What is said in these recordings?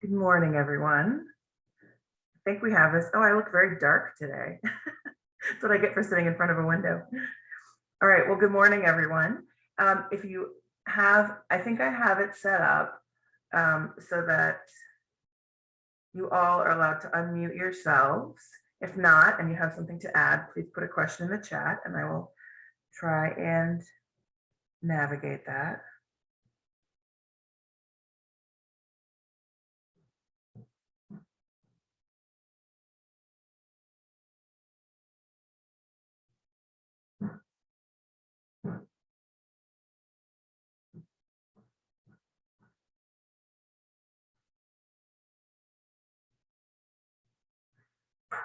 Good morning, everyone. I think we have this. Oh, I look very dark today. That's what I get for sitting in front of a window. All right, well, good morning, everyone. If you have, I think I have it set up so that you all are allowed to unmute yourselves. If not, and you have something to add, please put a question in the chat and I will try and navigate that.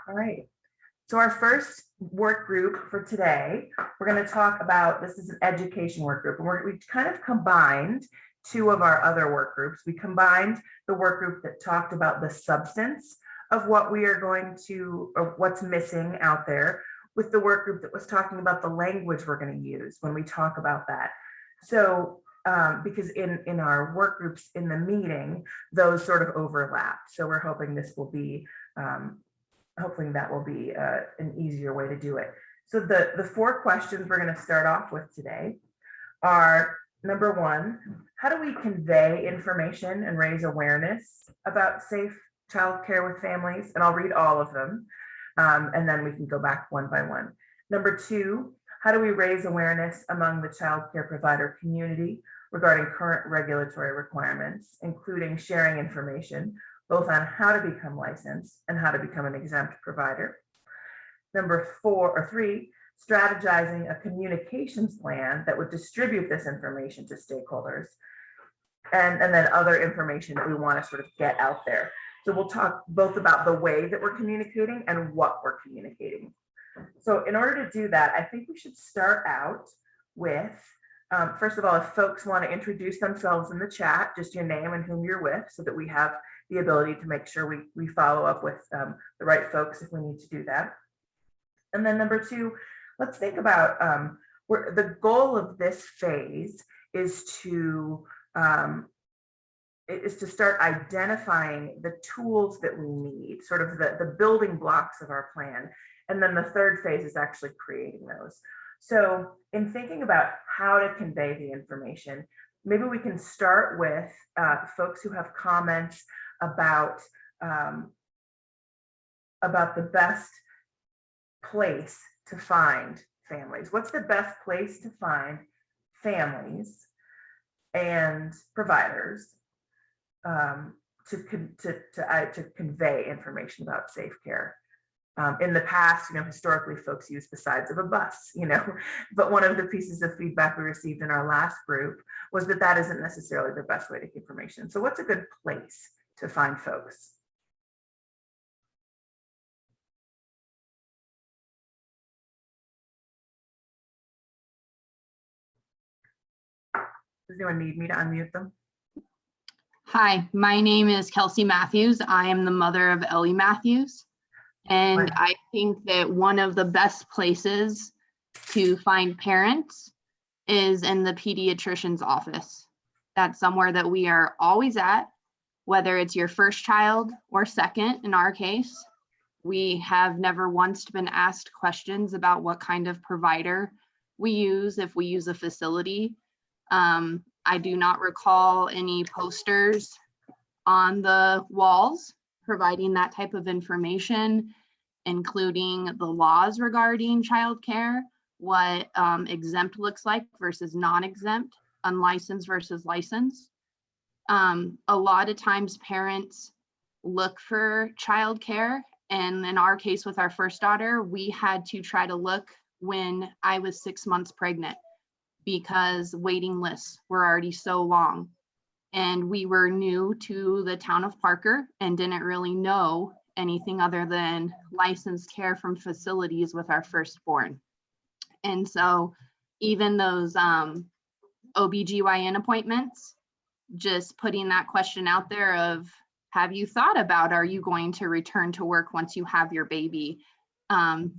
All right. So our first work group for today, we're going to talk about, this is an education work group, and we kind of combined two of our other work groups. We combined the work group that talked about the substance of what we are going to, or what's missing out there, with the work group that was talking about the language we're going to use when we talk about that. So because in our work groups in the meeting, those sort of overlap. So we're hoping this will be hopefully that will be an easier way to do it. So the four questions we're going to start off with today are, number one, how do we convey information and raise awareness about safe childcare with families? And I'll read all of them, and then we can go back one by one. Number two, how do we raise awareness among the childcare provider community regarding current regulatory requirements, including sharing information both on how to become licensed and how to become an exempt provider. Number three, strategizing a communications plan that would distribute this information to stakeholders, and then other information that we want to sort of get out there. So we'll talk both about the way that we're communicating and what we're communicating. So in order to do that, I think we should start out with, first of all, if folks want to introduce themselves in the chat, just your name and whom you're with, so that we have the ability to make sure we follow up with the right folks if we need to do that. And then number two, let's think about the goal of this phase is to start identifying the tools that we need, sort of the building blocks of our plan. And then the third phase is actually creating those. So in thinking about how to convey the information, maybe we can start with folks who have comments about the best place to find families. What's the best place to find families and providers to convey information about safe care? In the past, historically, folks use the sides of a bus, but one of the pieces of feedback we received in our last group was that isn't necessarily the best way to get information. So what's a good place to find folks? Does anyone need me to unmute them? Hi, my name is Kelsey Matthews. I am the mother of Ellie Matthews. And I think that one of the best places to find parents is in the pediatrician's office. That's somewhere that we are always at, whether it's your first child or second in our case. We have never once been asked questions about what kind of provider we use, if we use a facility. I do not recall any posters on the walls providing that type of information, including the laws regarding childcare, what exempt looks like versus non-exempt, unlicensed versus licensed. A lot of times parents look for childcare, and in our case with our first daughter, we had to try to look when I was 6 months pregnant because waiting lists were already so long. And we were new to the town of Parker and didn't really know anything other than licensed care from facilities with our firstborn. And so even those OBGYN appointments, just putting that question out there of, have you thought about, are you going to return to work once you have your baby?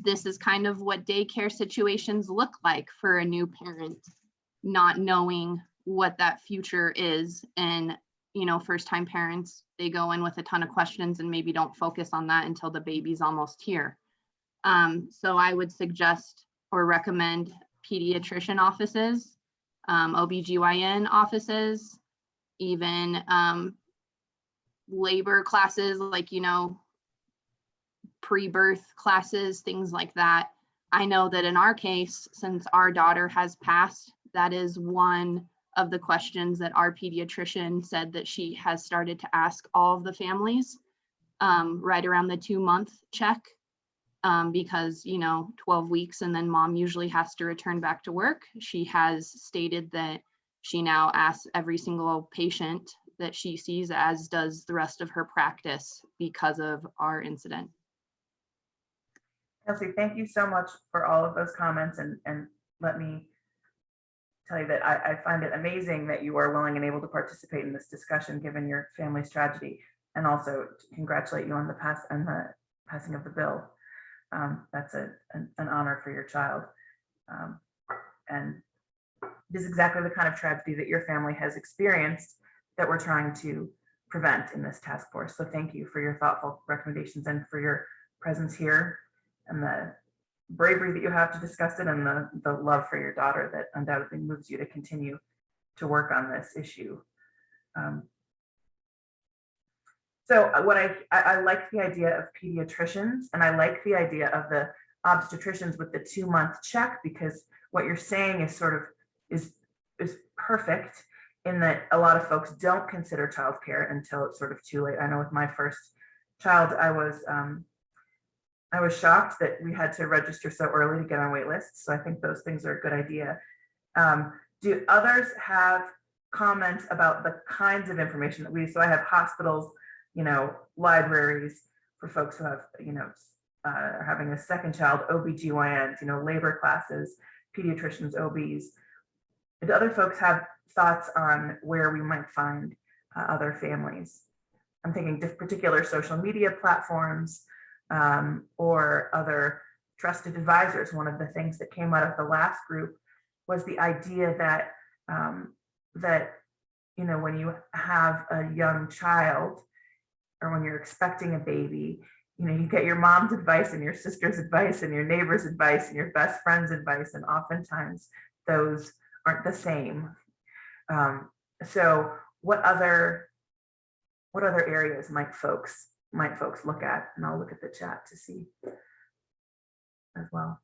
This is kind of what daycare situations look like for a new parent, not knowing what that future is and first time parents, they go in with a ton of questions and maybe don't focus on that until the baby's almost here. So I would suggest or recommend pediatrician offices, OBGYN offices, even labor classes, like, pre-birth classes, things like that. I know that in our case, since our daughter has passed, that is one of the questions that our pediatrician said that she has started to ask all of the families right around the 2-month check, because 12 weeks and then mom usually has to return back to work. She has stated that she now asks every single patient that she sees, as does the rest of her practice, because of our incident. Kelsey, thank you so much for all of those comments, and let me tell you that I find it amazing that you are willing and able to participate in this discussion given your family's tragedy, and also to congratulate you on the passing of the bill. That's an honor for your child, and it is exactly the kind of tragedy that your family has experienced that we're trying to prevent in this task force. So thank you for your thoughtful recommendations and for your presence here, and the bravery that you have to discuss it, and the love for your daughter that undoubtedly moves you to continue to work on this issue. So what I like the idea of pediatricians, and I like the idea of the obstetricians with the 2-month check, because what you're saying is is perfect, in that a lot of folks don't consider childcare until it's sort of too late. I know with my first child, I was shocked that we had to register so early to get on wait lists. So I think those things are a good idea. Do others have comments about the kinds of information that so I have hospitals, libraries for folks who have, are having a second child, OBGYNs, labor classes, pediatricians, OBs. Do other folks have thoughts on where we might find other families? I'm thinking particular social media platforms, or other trusted advisors. One of the things that came out of the last group was the idea that when you have a young child, or when you're expecting a baby, you get your mom's advice and your sister's advice and your neighbor's advice and your best friend's advice, and oftentimes those aren't the same. So what other areas might folks look at? And I'll look at the chat to see as well.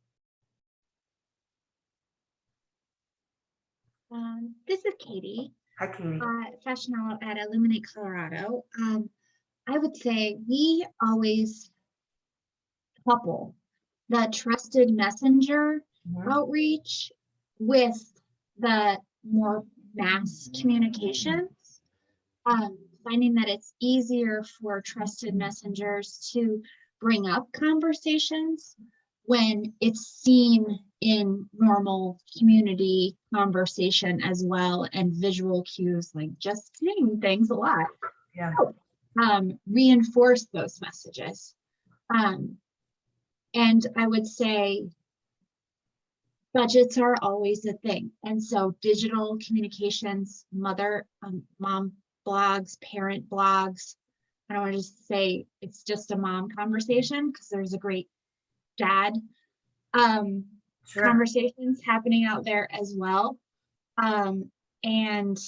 This is Katie. Hi, Katie. Professional at Illuminate Colorado. I would say we always couple the trusted messenger outreach with the more mass communications, finding that it's easier for trusted messengers to bring up conversations when it's seen in normal community conversation as well, and visual cues like just saying things a lot. Yeah. Reinforce those messages. And I would say budgets are always a thing. And so digital communications, mom blogs, parent blogs. I don't want to just say it's just a mom conversation, because there's a great dad conversations happening out there as well. And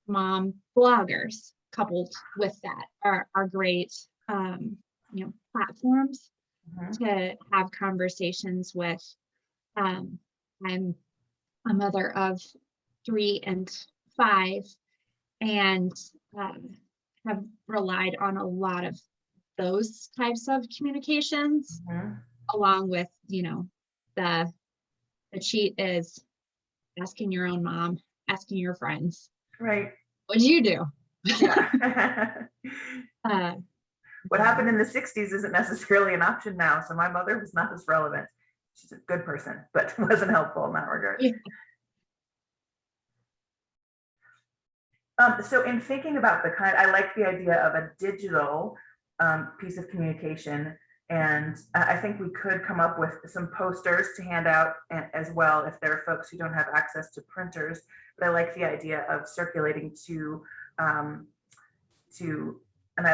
mom bloggers coupled with that are great platforms to have conversations with. I'm a mother of 3 and 5, and have relied on a lot of those types of communications, along with, the cheat is asking your own mom, asking your friends. Right. What'd you do? Yeah. What happened in the 60s isn't necessarily an option now. So my mother was not as relevant. She's a good person, but wasn't helpful in that regard. Yeah. So in thinking about I like the idea of a digital piece of communication, and I think we could come up with some posters to hand out as well if there are folks who don't have access to printers. But I like the idea of circulating to to, and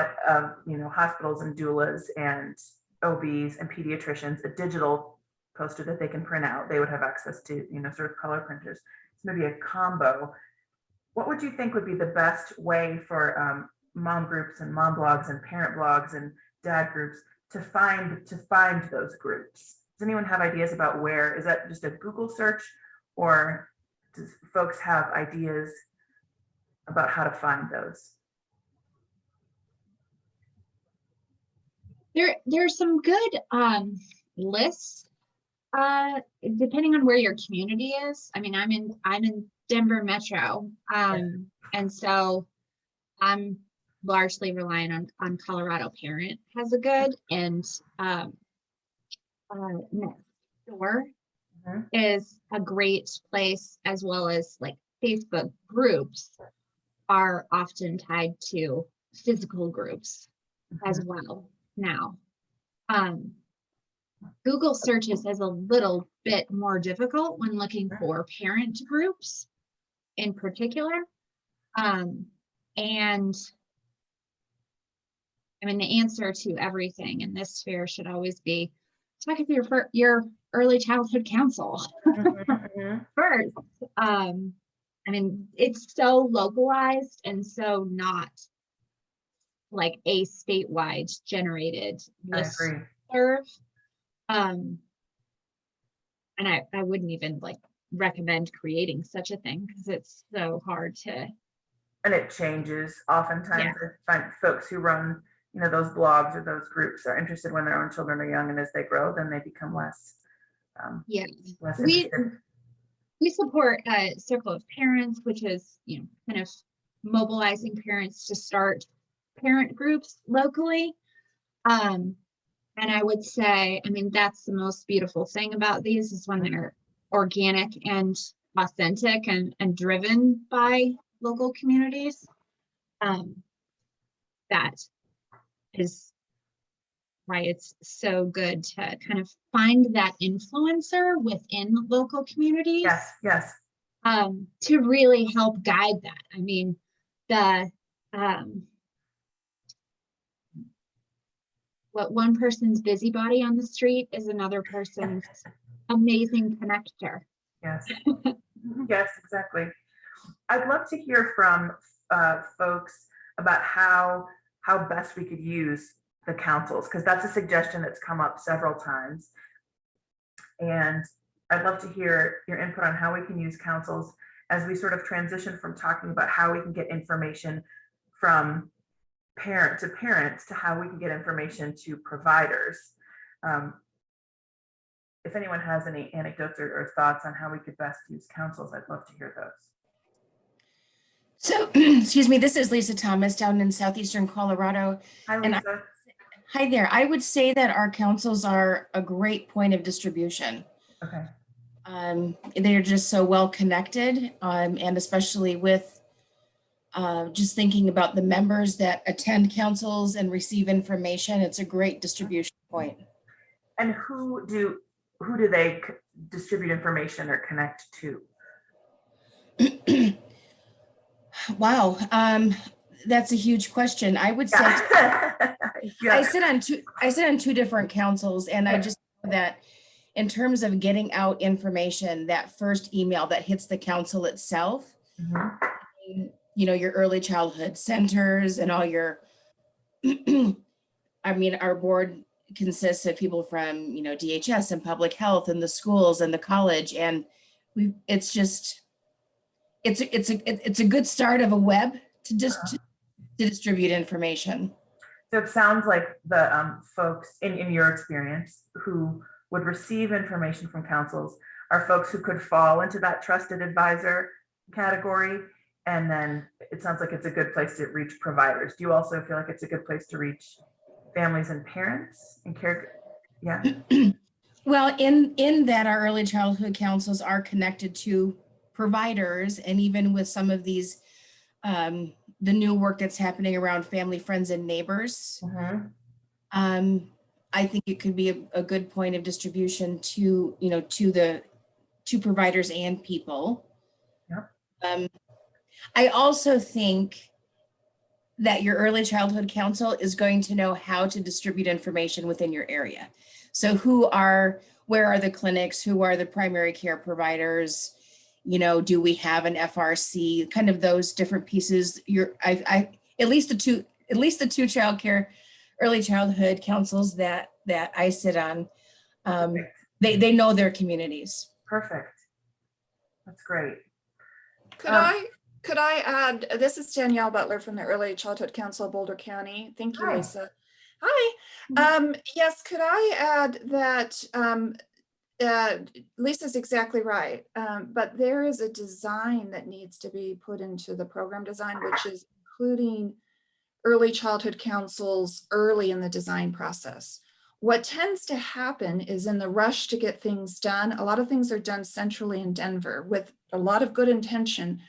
hospitals and doulas and OBs and pediatricians, a digital poster that they can print out. They would have access to, sort of color printers. So maybe a combo. What would you think would be the best way for mom groups and mom blogs and parent blogs and dad groups to find those groups? Does anyone have ideas about where? Is that just a Google search, or does folks have ideas about how to find those? There's some good lists depending on where your community is. I mean, I'm in Denver Metro, and so I'm largely relying on Colorado Parent has a good, and Next Door is a great place, as well as like Facebook groups are often tied to physical groups as well now. Google searches is a little bit more difficult when looking for parent groups in particular. And I mean, the answer to everything in this sphere should always be talk with your early childhood counsel first. I mean, it's so localized and so not like a statewide generated listserv. And I wouldn't even like recommend creating such a thing because it's so hard to. And it changes oftentimes. I find folks who run, those blogs or those groups are interested when their own children are young, and as they grow, then they become less. Less interested. We support a circle of parents, which is, kind of mobilizing parents to start parent groups locally. And I would say, I mean, that's the most beautiful thing about these is when they're organic and authentic and driven by local communities. That is why it's so good to kind of find that influencer within local communities. Yes. To really help guide that. I mean, what one person's busybody on the street is another person's amazing connector. Yes. Yes, exactly. I'd love to hear from folks about how best we could use the councils, because that's a suggestion that's come up several times. And I'd love to hear your input on how we can use councils as we sort of transition from talking about how we can get information from parent to parents to how we can get information to providers. If anyone has any anecdotes or thoughts on how we could best use councils, I'd love to hear those. So, excuse me, this is Lisa Thomas down in southeastern Colorado. Hi, Lisa. Hi there. I would say that our councils are a great point of distribution. Okay. They're just so well connected, and especially with just thinking about the members that attend councils and receive information, it's a great distribution point. And who do they distribute information or connect to? Wow, that's a huge question. I would say I sit on two different councils, and I just know that in terms of getting out information, that first email that hits the council itself, your early childhood centers and all your, I mean, our board consists of people from, DHS and public health and the schools and the college. And it's a good start of a web to distribute information. So it sounds like the folks in your experience who would receive information from councils are folks who could fall into that trusted advisor category. And then it sounds like it's a good place to reach providers. Do you also feel like it's a good place to reach families and parents and care? Yeah. Well, in that our early childhood councils are connected to providers, and even with some of these, the new work that's happening around family, friends, and neighbors, I think it could be a good point of distribution to providers and people. Yep. I also think that your early childhood council is going to know how to distribute information within your area. So where are the clinics? Who are the primary care providers? You know, do we have an FRC? Kind of those different pieces. At least the two early childhood councils that I sit on, they know their communities. Perfect. That's great. Could I add, this is Danielle Butler from the Early Childhood Council of Boulder County. Thank you, Hi. Lisa. Hi. Yes, could I add that Lisa's exactly right, but there is a design that needs to be put into the program design, which is including early childhood councils early in the design process. What tends to happen is in the rush to get things done, a lot of things are done centrally in Denver with a lot of good intention,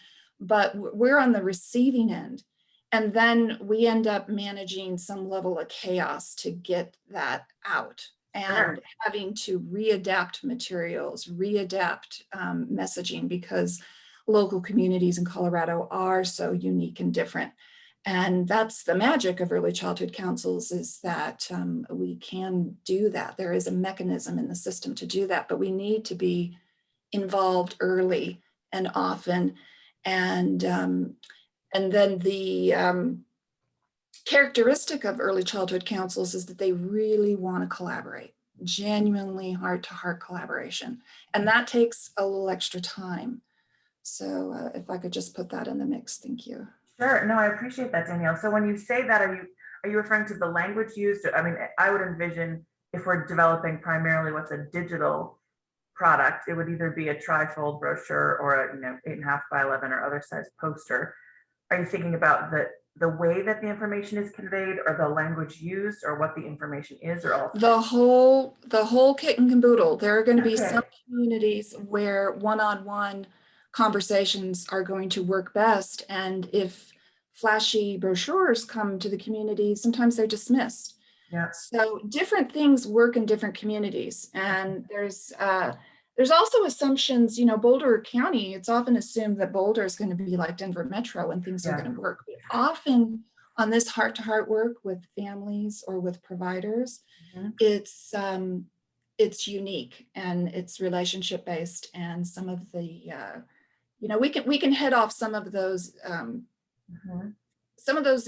but we're on the receiving end. And then we end up managing some level of chaos to get that out and having to readapt materials, readapt messaging, because local communities in Colorado are so unique and different. And that's the magic of early childhood councils, is that we can do that. There is a mechanism in the system to do that, but we need to be involved early and often. And then the characteristic of early childhood councils is that they really want to collaborate, genuinely heart-to-heart collaboration. And that takes a little extra time. So if I could just put that in the mix, thank you. Sure. No, I appreciate that, Danielle. So when you say that, are you referring to the language used? I mean, I would envision if we're developing primarily what's a digital product, it would either be a trifold brochure or a 8.5 by 11 or other size poster. Are you thinking about the way that the information is conveyed, or the language used, or what the information is, or all? The whole kit and caboodle. There are going to be some communities where one-on-one conversations are going to work best. And if flashy brochures come to the community, sometimes they're dismissed. Yeah. So different things work in different communities. And there's also assumptions, Boulder County, it's often assumed that Boulder is going to be like Denver Metro and things are going to work. But often on this heart-to-heart work with families or with providers, it's unique and it's relationship based, and some of the we can head off some of those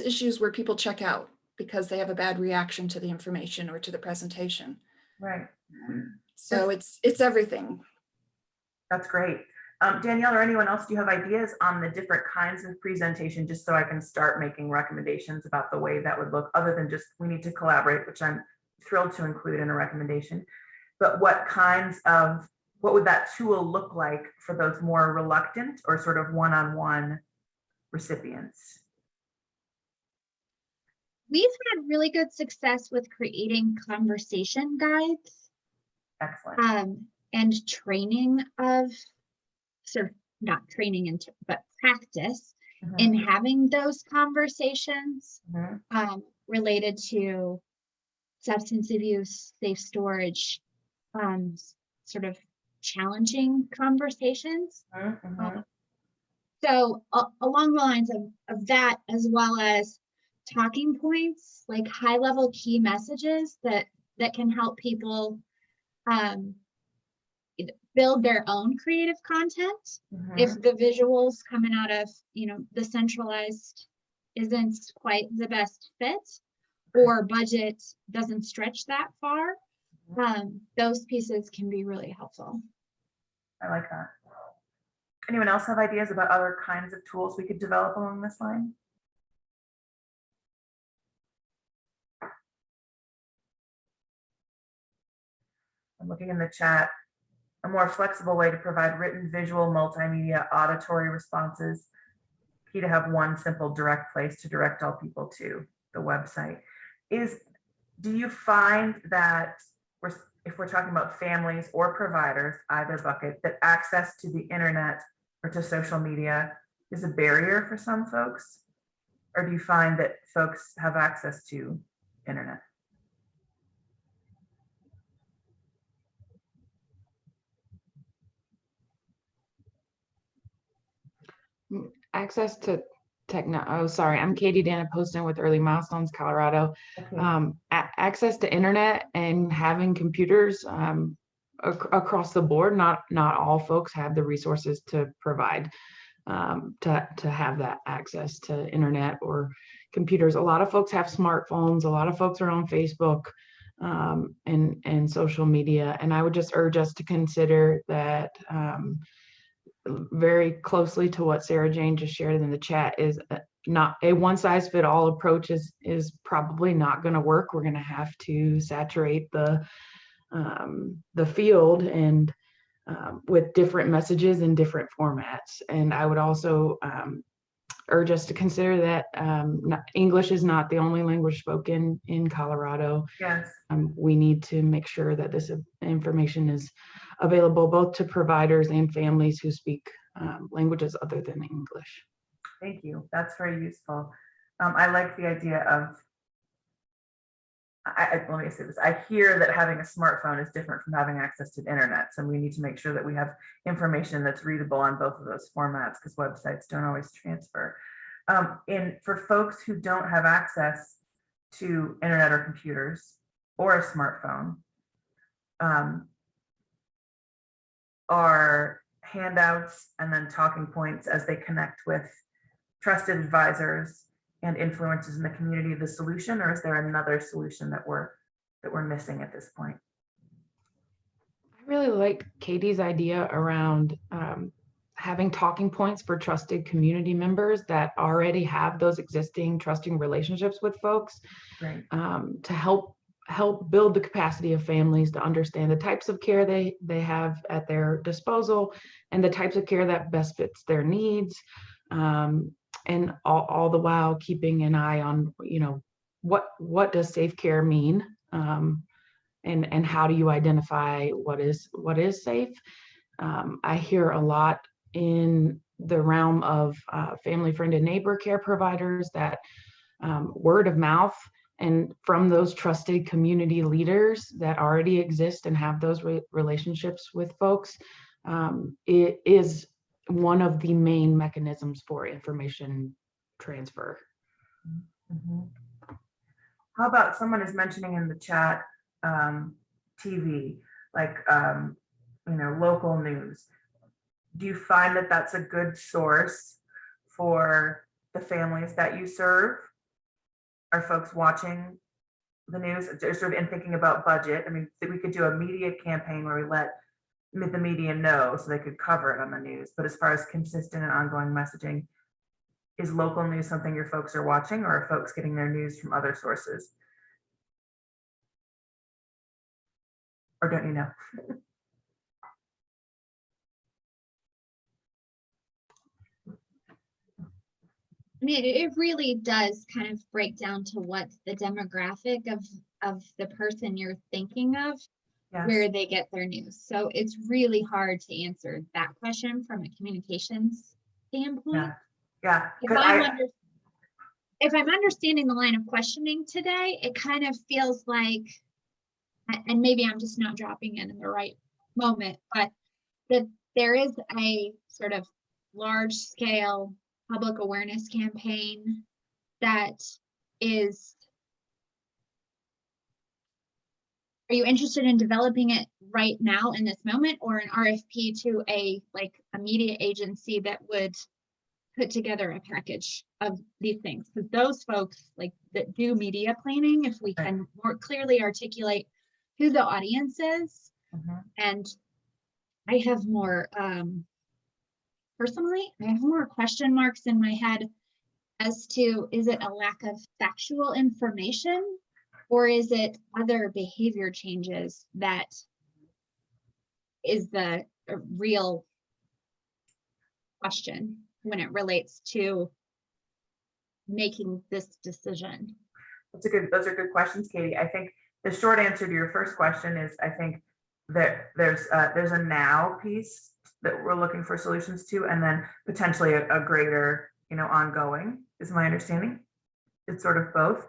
issues where people check out because they have a bad reaction to the information or to the presentation. Right. So it's everything. That's great. Danielle or anyone else, do you have ideas on the different kinds of presentation, just so I can start making recommendations about the way that would look, other than just we need to collaborate, which I'm thrilled to include in a recommendation, but what would that tool look like for those more reluctant or sort of one-on-one recipients? We've had really good success with creating conversation guides. Excellent. And training of, sort of not training, but practice in having those conversations related to substance abuse, safe storage, sort of challenging conversations. So along the lines of that, as well as talking points, like high level key messages that can help people build their own creative content. If the visuals coming out of the centralized isn't quite the best fit, or budget doesn't stretch that far, those pieces can be really helpful. I like that. Anyone else have ideas about other kinds of tools we could develop along this line? I'm looking in the chat. A more flexible way to provide written, visual, multimedia, auditory responses. Key to have one simple direct place to direct all people to the website. Do you find that if we're talking about families or providers, either bucket, that access to the internet or to social media is a barrier for some folks? Or do you find that folks have access to internet? Access to I'm Katie Dana Poston with Early Milestones, Colorado. Okay. Access to internet and having computers across the board, not all folks have the resources to provide to have that access to internet or computers. A lot of folks have smartphones. A lot of folks are on Facebook and social media. And I would just urge us to consider that very closely to what Sarah Jane just shared in the chat is not a one size fit all approach is probably not going to work. We're going to have to saturate the field and with different messages in different formats. And I would also urge us to consider that English is not the only language spoken in Colorado. Yes. We need to make sure that this information is available both to providers and families who speak languages other than English. Thank you. That's very useful. I like the idea of, let me say this. I hear that having a smartphone is different from having access to the internet. So we need to make sure that we have information that's readable on both of those formats because websites don't always transfer. And for folks who don't have access to internet or computers or a smartphone, are handouts and then talking points as they connect with trusted advisors and influencers in the community the solution, or is there another solution that we're missing at this point? I really like Katie's idea around having talking points for trusted community members that already have those existing trusting relationships with folks. Right. To help build the capacity of families to understand the types of care they have at their disposal and the types of care that best fits their needs. And all the while keeping an eye on, what does safe care mean? And how do you identify what is safe? I hear a lot in the realm of family, friend, and neighbor care providers that word of mouth and from those trusted community leaders that already exist and have those relationships with folks, it is one of the main mechanisms for information transfer. Mm-hmm. How about someone is mentioning in the chat TV, like local news? Do you find that that's a good source for the families that you serve? Are folks watching the news? Sort of in thinking about budget, I mean, we could do a media campaign where we let the media know so they could cover it on the news. But as far as consistent and ongoing messaging, is local news something your folks are watching, or are folks getting their news from other sources? Or don't you know? I mean, it really does kind of break down to what's the demographic of the person you're thinking of, Yes. where they get their news. So it's really hard to answer that question from a communications standpoint. Yeah. If I'm understanding the line of questioning today, it kind of feels like, and maybe I'm just not dropping in the right moment, but that there is a sort of large scale public awareness campaign that is, are you interested in developing it right now in this moment, or an RFP to a media agency that would put together a package of these things? Because those folks that do media planning, if we can more clearly articulate who the audience is, and I have more personally, I have more question marks in my head as to, is it a lack of factual information, or is it other behavior changes that is the real question when it relates to making this decision? Those are good questions, Katie. I think the short answer to your first question is, I think that there's a now piece that we're looking for solutions to, and then potentially a greater, ongoing, is my understanding. It's sort of both.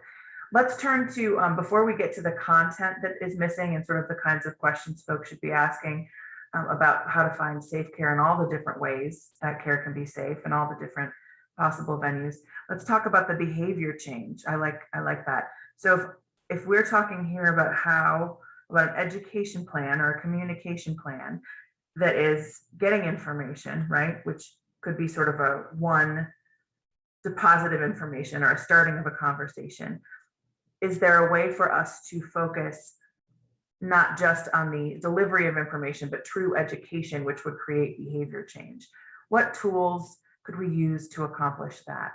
Let's turn to, before we get to the content that is missing and sort of the kinds of questions folks should be asking about how to find safe care and all the different ways that care can be safe and all the different possible venues. Let's talk about the behavior change. I like that. So if we're talking here about about an education plan or a communication plan that is getting information, right? Which could be sort of a one positive information or a starting of a conversation. Is there a way for us to focus not just on the delivery of information, but true education, which would create behavior change? What tools could we use to accomplish that?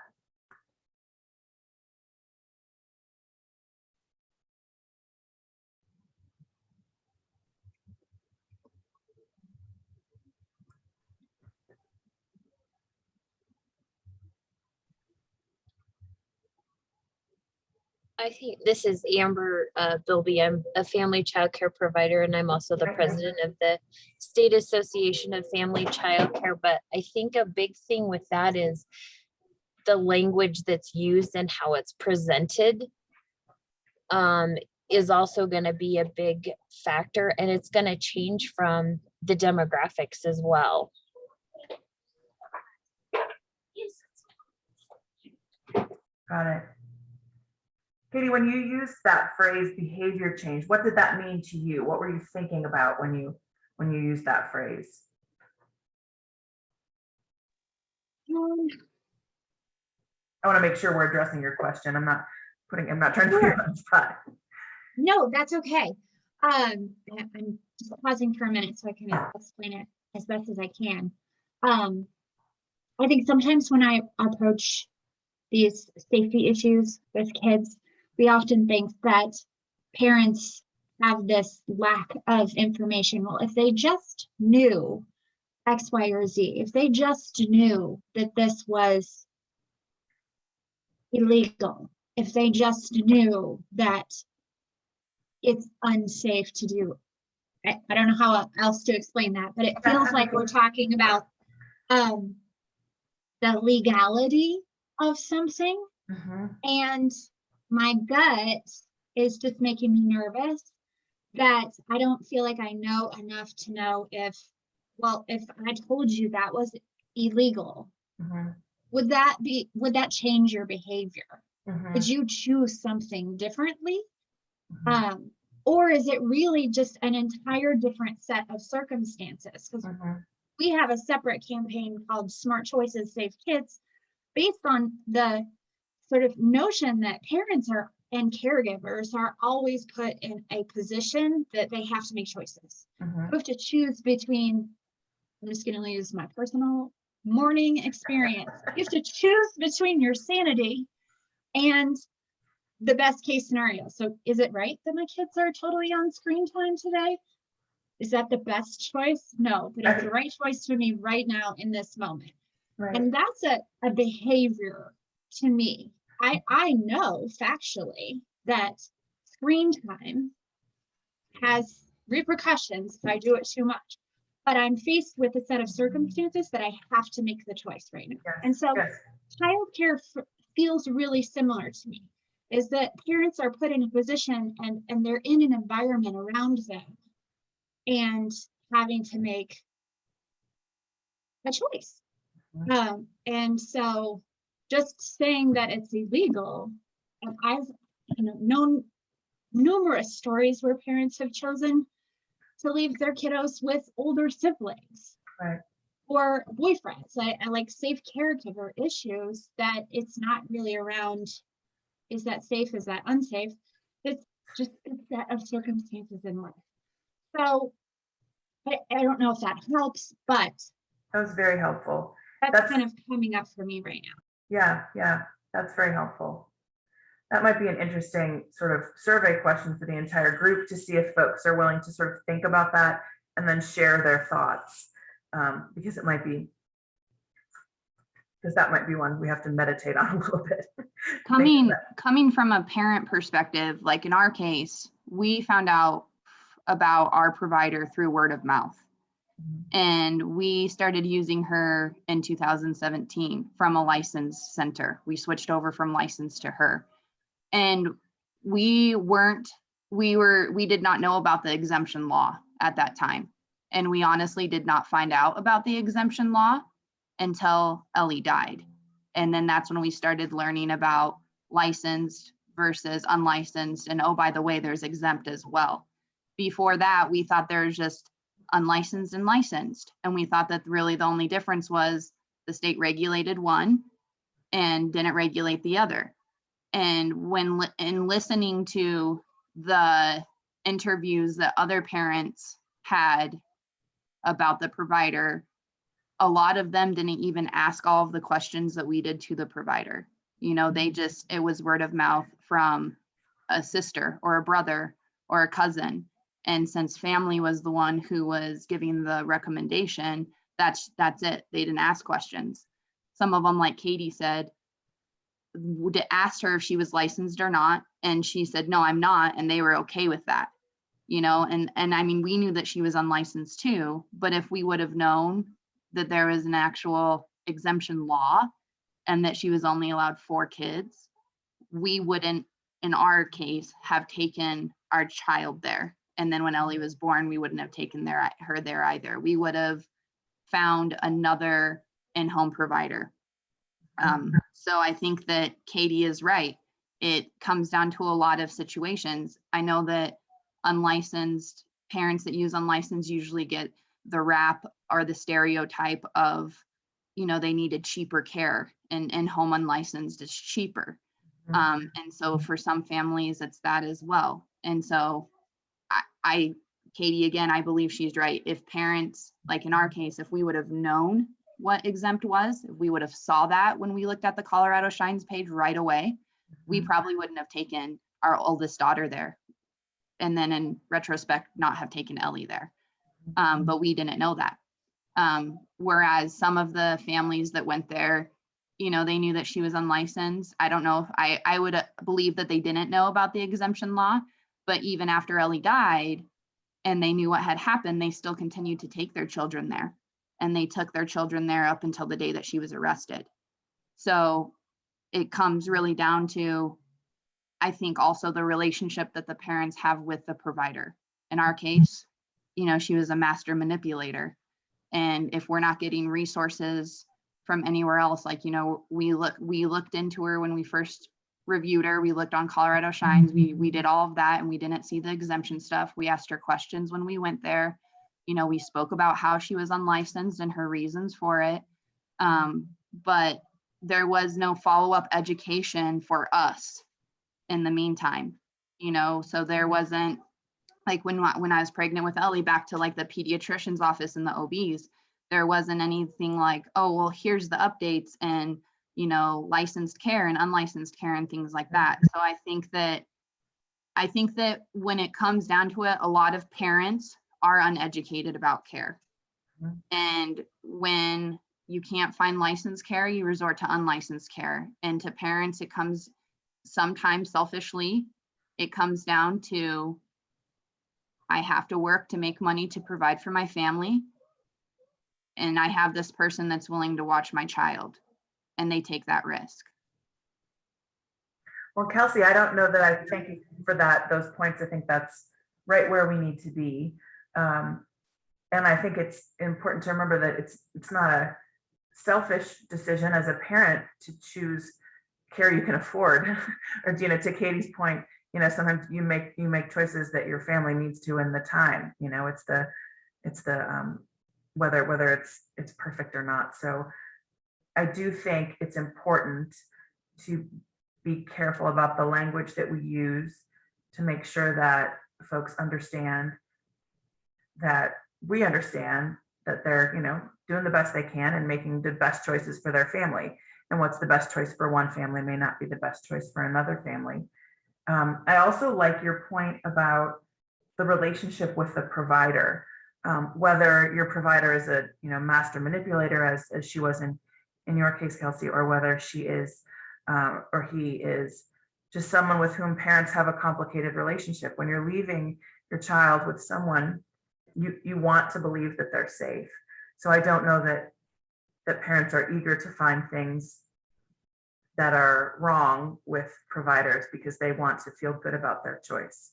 I think this is Amber Bilby. I'm a family child care provider, and I'm also the Okay. president of the State Association of Family Child Care. But I think a big thing with that is the language that's used and how it's presented is also going to be a big factor, and it's going to change from the demographics as well. Got it. Katie, when you used that phrase behavior change, what did that mean to you? What were you thinking about when you used that phrase? I want to make sure we're addressing your question. I'm not trying to put you on the spot. No, that's okay. I'm just pausing for a minute so I can explain it as best as I can. I think sometimes when I approach these safety issues with kids, we often think that parents have this lack of information. Well, if they just knew X, Y, or Z, if they just knew that this was illegal, if they just knew that it's unsafe to do, I don't know how else to explain that, but it feels like we're talking about the legality of something. Mm-hmm. And my gut is just making me nervous that I don't feel like I know enough to know if I told you that was illegal, Mm-hmm. would that change your behavior? Mm-hmm. Would you choose something differently? Mm-hmm. Or is it really just an entire different set of circumstances? Because we have a separate campaign called Smart Choices Save Kids, based on the sort of notion that parents and caregivers are always put in a position that they have to make choices. Mm-hmm. You have to choose between, I'm just going to use my personal morning experience. You have to choose between your sanity and the best case scenario. So is it right that my kids are totally on screen time today? Is that the best choice? No, but it's the right choice for me right now in this moment. Right. And that's a behavior to me. I know factually that screen time has repercussions if I do it too much, but I'm faced with a set of circumstances that I have to make the choice right now. Yes. And so Yes. childcare feels really similar to me, is that parents are put in a position and they're in an environment around them and having to make a choice. And so just saying that it's illegal, and I've known numerous stories where parents have chosen to leave their kiddos with older siblings, Right. or boyfriends. I like safe caregiver issues that it's not really around, is that safe, is that unsafe? It's just a set of circumstances in life. So I don't know if that helps, but That was very helpful. that's kind of coming up for me right now. Yeah, that's very helpful. That might be an interesting sort of survey question for the entire group to see if folks are willing to sort of think about that and then share their thoughts, because that might be one we have to meditate on a little bit. Coming from a parent perspective, like in our case, we found out about our provider through word of mouth. And we started using her in 2017 from a licensed center. We switched over from licensed to her. And we did not know about the exemption law at that time. And we honestly did not find out about the exemption law until Ellie died. And then that's when we started learning about licensed versus unlicensed. And oh, by the way, there's exempt as well. Before that, we thought there was just unlicensed and licensed. And we thought that really the only difference was the state regulated one and didn't regulate the other. And when in listening to the interviews that other parents had about the provider, a lot of them didn't even ask all of the questions that we did to the provider. You know, it was word of mouth from a sister or a brother or a cousin. And since family was the one who was giving the recommendation, that's it. They didn't ask questions. Some of them, like Katie said, asked her if she was licensed or not. And she said, no, I'm not. And they were okay with that, you know, and I mean, we knew that she was unlicensed too, but if we would have known that there was an actual exemption law and that she was only allowed 4 kids, we wouldn't, in our case, have taken our child there. And then when Ellie was born, we wouldn't have taken her there either. We would have found another in-home provider. So I think that Katie is right. It comes down to a lot of situations. I know that unlicensed parents that use unlicensed usually get the rap or the stereotype of, you know, they needed cheaper care, and home unlicensed is cheaper. And so for some families, it's that as well. And so Katie, again, I believe she's right. If parents, like in our case, if we would have known what exempt was, if we would have saw that when we looked at the Colorado Shines page right away, we probably wouldn't have taken our oldest daughter there. And then in retrospect, not have taken Ellie there. But we didn't know that. Whereas some of the families that went there, you know, they knew that she was unlicensed. I don't know if I would believe that they didn't know about the exemption law, but even after Ellie died and they knew what had happened, they still continued to take their children there. And they took their children there up until the day that she was arrested. So it comes really down to, I think, also the relationship that the parents have with the provider. In our case, you know, she was a master manipulator. And if we're not getting resources from anywhere else, like, you know, we looked into her when we first reviewed her, we looked on Colorado Shines, we did all of that, and we didn't see the exemption stuff. We asked her questions when we went there. You know, we spoke about how she was unlicensed and her reasons for it. But there was no follow-up education for us in the meantime, you know, so there wasn't, like when I was pregnant with Ellie, back to like the pediatrician's office and the OBs, there wasn't anything like, oh, well, here's the updates and, you know, licensed care and unlicensed care and things like that. So I think that when it comes down to it, a lot of parents are uneducated about care. And when you can't find licensed care, you resort to unlicensed care. And to parents, it comes sometimes selfishly, it comes down to, I have to work to make money to provide for my family. And I have this person that's willing to watch my child, and they take that risk. Well, Kelsey, I don't know that I thank you for those points. I think that's right where we need to be. And I think it's important to remember that it's not a selfish decision as a parent to choose care you can afford. Or, you know, to Katie's point, you know, sometimes you make choices that your family needs to in the time. You know, it's the whether it's perfect or not. So I do think it's important to be careful about the language that we use to make sure that folks understand that we understand that they're, you know, doing the best they can and making the best choices for their family. And what's the best choice for one family may not be the best choice for another family. I also like your point about the relationship with the provider, whether your provider is a, you know, master manipulator as she was in your case, Kelsey, or whether she is or he is just someone with whom parents have a complicated relationship. When you're leaving your child with someone, you want to believe that they're safe. So I don't know that parents are eager to find things that are wrong with providers because they want to feel good about their choice.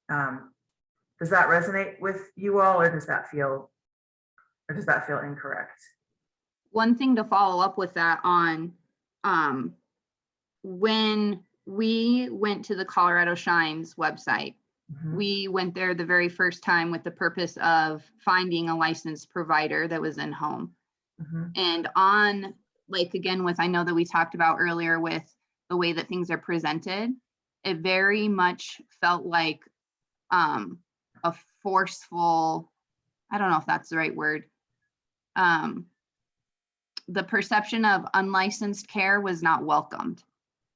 Does that resonate with you all, or does that feel incorrect? One thing to follow up with that on when we went to the Colorado Shines website, Mhm. we went there the very first time with the purpose of finding a licensed provider that was in home. Mhm. And on, like, again, with, I know that we talked about earlier with the way that things are presented, it very much felt like a forceful, I don't know if that's the right word. The perception of unlicensed care was not welcomed.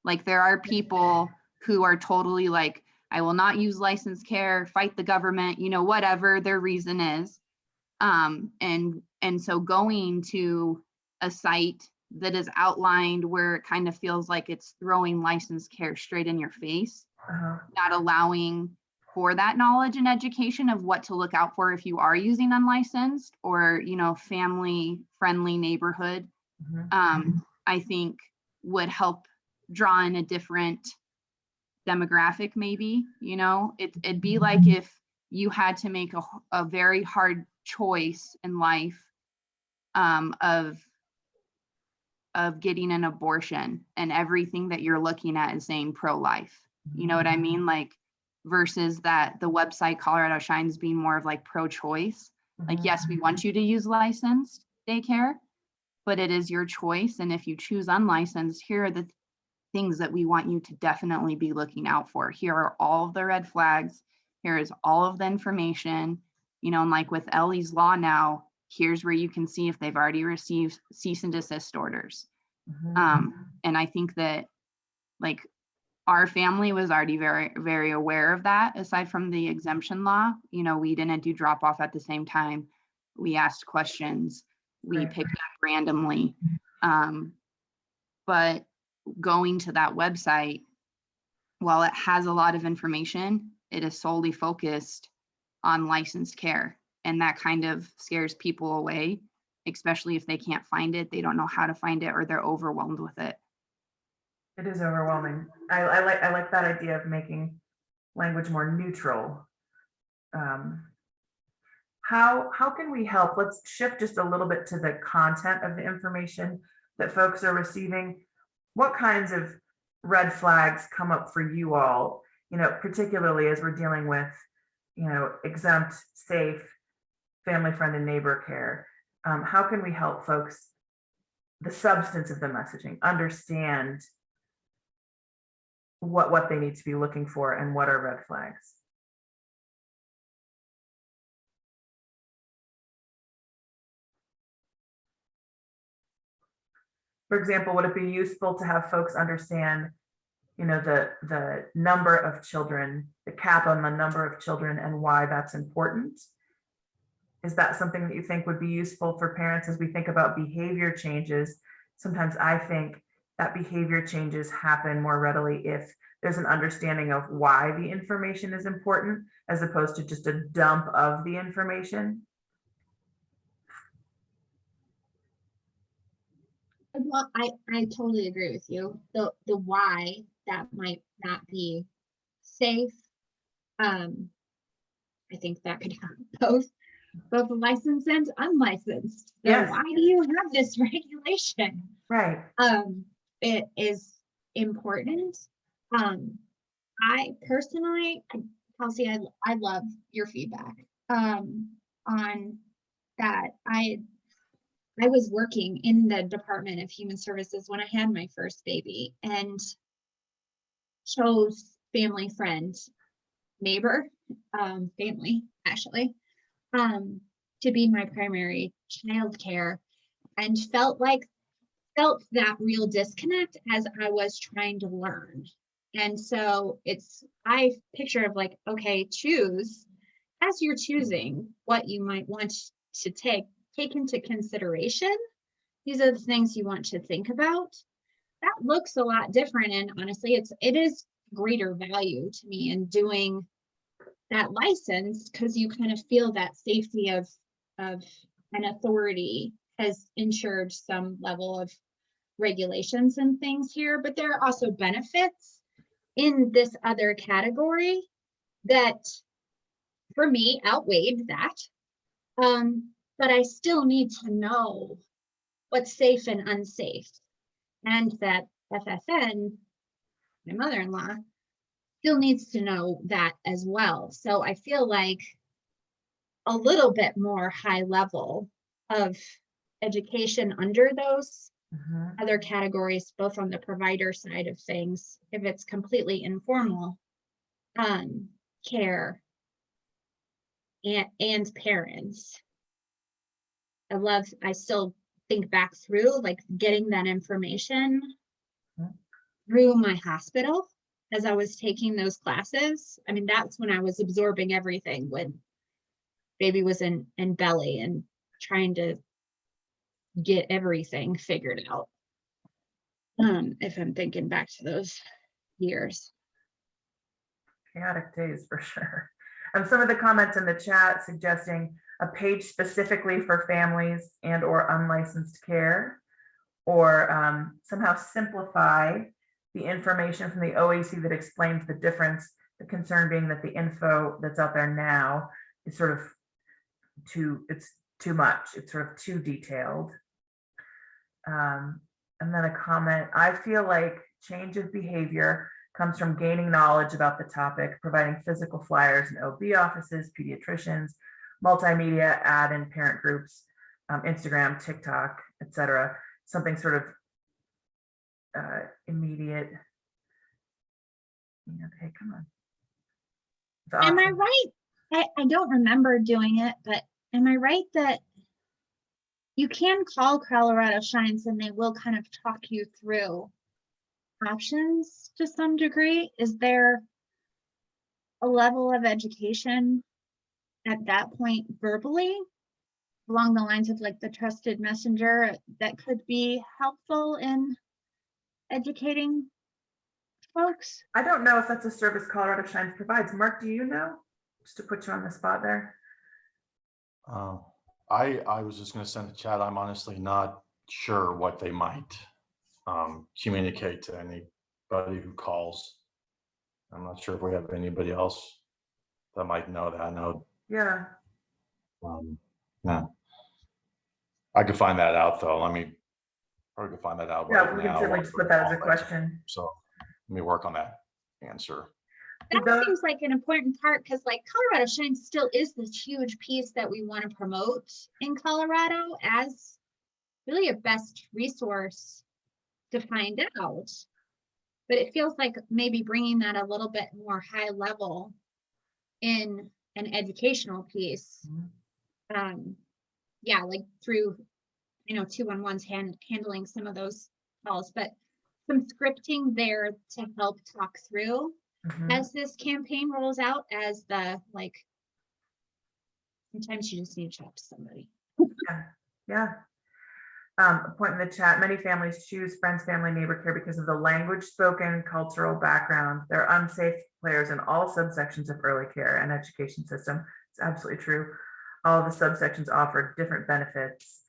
Like, there are people who are totally like, I will not use licensed care, fight the government, you know, whatever their reason is. And so going to a site that is outlined where it kind of feels like it's throwing licensed care straight in your face, Uh-huh. not allowing for that knowledge and education of what to look out for if you are using unlicensed or, you know, family friendly neighborhood, Mhm. I think would help draw in a different demographic. Maybe, you know, it'd be like if you had to make a very hard choice in life, of getting an abortion, and everything that you're looking at is saying pro-life. You know what I mean? Like, versus that the website Colorado Shines being more of like pro-choice. Like, Mhm. yes, we want you to use licensed daycare, but it is your choice. And if you choose unlicensed, here are the things that we want you to definitely be looking out for. Here are all of the red flags. Here is all of the information, you know, and like with Ellie's law now, here's where you can see if they've already received cease and desist orders. Mhm. And I think that, like, our family was already very, very aware of that. Aside from the exemption law, you know, we didn't do drop off at the same time. We asked questions. We Right. picked up randomly. But going to that website, while it has a lot of information, it is solely focused on licensed care. And that kind of scares people away, especially if they can't find it, they don't know how to find it, or they're overwhelmed with it. It is overwhelming. I like that idea of making language more neutral. How can we help? Let's shift just a little bit to the content of the information that folks are receiving. What kinds of red flags come up for you all, you know, particularly as we're dealing with, you know, exempt, safe, family friend and neighbor care? How can we help folks, the substance of the messaging, understand what they need to be looking for and what are red flags? For example, would it be useful to have folks understand, you know, the number of children, the cap on the number of children and why that's important? Is that something that you think would be useful for parents as we think about behavior changes? Sometimes I think that behavior changes happen more readily if there's an understanding of why the information is important, as opposed to just a dump of the information. Well, I totally agree with you. The why that might not be safe. I think that could have both licensed and unlicensed. So Yes. why do you have this regulation? Right. It is important. I personally, Kelsey, I love your feedback on that. I was working in the Department of Human Services when I had my first baby and chose family friend, neighbor, family actually, to be my primary childcare, and felt that real disconnect as I was trying to learn. And so I picture of like, okay, choose as you're choosing what you might want to take into consideration. These are the things you want to think about. That looks a lot different. And honestly, it is greater value to me in doing that license, because you kind of feel that safety of an authority has ensured some level of regulations and things here, but there are also benefits in this other category that for me outweighed that. But I still need to know what's safe and unsafe. and that FFN, my mother-in-law, still needs to know that as well. So I feel like a little bit more high level of education under those other categories, both on the provider side of things, if it's completely informal care and parents. I still think back through like getting that information through my hospital as I was taking those classes. I mean, that's when I was absorbing everything, when baby was in belly and trying to get everything figured out. If I'm thinking back to those years. Chaotic days for sure. Some of the comments in the chat suggesting a page specifically for families and or unlicensed care, or somehow simplify the information from the OAC that explains the difference, the concern being that the info that's out there now is sort of it's too much, it's sort of too detailed. And then a comment, I feel like change of behavior comes from gaining knowledge about the topic, providing physical flyers in OB offices, pediatricians, multimedia, ad and parent groups, Instagram, TikTok, etc. Something sort of immediate. Okay, come on. Am I right? I don't remember doing it, but am I right that you can call Colorado Shines and they will kind of talk you through options to some degree? Is there a level of education at that point verbally along the lines of like the trusted messenger that could be helpful in educating folks? I don't know if that's a service Colorado Shines provides. Mark, do you know? Just to put you on the spot there. I was just going to send a chat. I'm honestly not sure what they might communicate to anybody who calls. I'm not sure if we have anybody else that might know that. I know. Yeah. Yeah. I could find that out though. Let me find that out. Yeah, right we now. can certainly just put that as a question. So let me work on that answer. That seems like an important part, because like Colorado Shines still is this huge piece that we want to promote in Colorado as really a best resource to find out. But it feels like maybe bringing that a little bit more high level in an educational piece. Yeah, like through, 211's handling some of those calls, but some scripting there to help talk through as this campaign rolls out, as the sometimes you just need to talk to somebody. Yeah. A point in the chat, many families choose friends, family, neighbor care because of the language spoken, cultural background. They're unsafe players in all subsections of early care and education system. It's absolutely true. All of the subsections offer different benefits.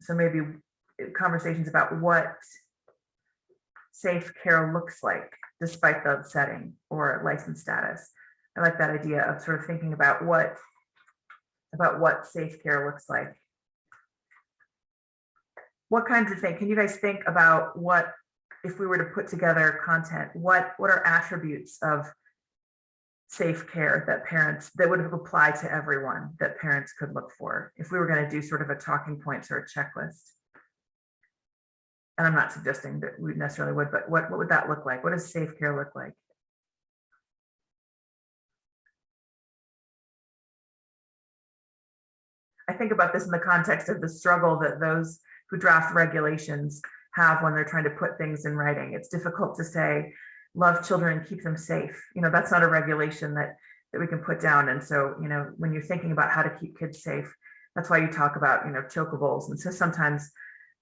So maybe conversations about what safe care looks like despite the setting or license status. I like that idea of sort of thinking about what safe care looks like. What kinds of things, can you guys think about what, if we were to put together content, what are attributes of safe care that would apply to everyone that parents could look for if we were going to do sort of a talking points or a checklist? And I'm not suggesting that we necessarily would, but what would that look like? What does safe care look like? I think about this in the context of the struggle that those who draft regulations have when they're trying to put things in writing. It's difficult to say, love children and keep them safe. That's not a regulation that we can put down. And so, when you're thinking about how to keep kids safe, that's why you talk about, chokables. And so sometimes,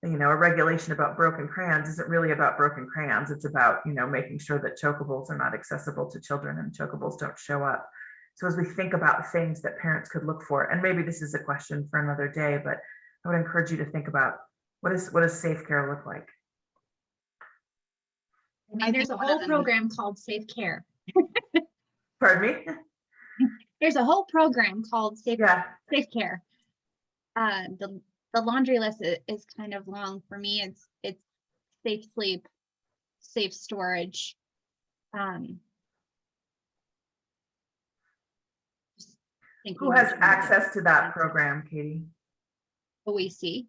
a regulation about broken crayons isn't really about broken crayons. It's about, making sure that chokables are not accessible to children and chokables don't show up. So as we think about things that parents could look for, and maybe this is a question for another day, but I would encourage you to think about what does safe care look like? I mean, there's a whole program called Safe Care. Pardon me? There's a whole program called Safe Care. The laundry list is kind of long for me. It's safe sleep, safe storage. Just thinking Who in has terms of access to that program, Katie? OEC.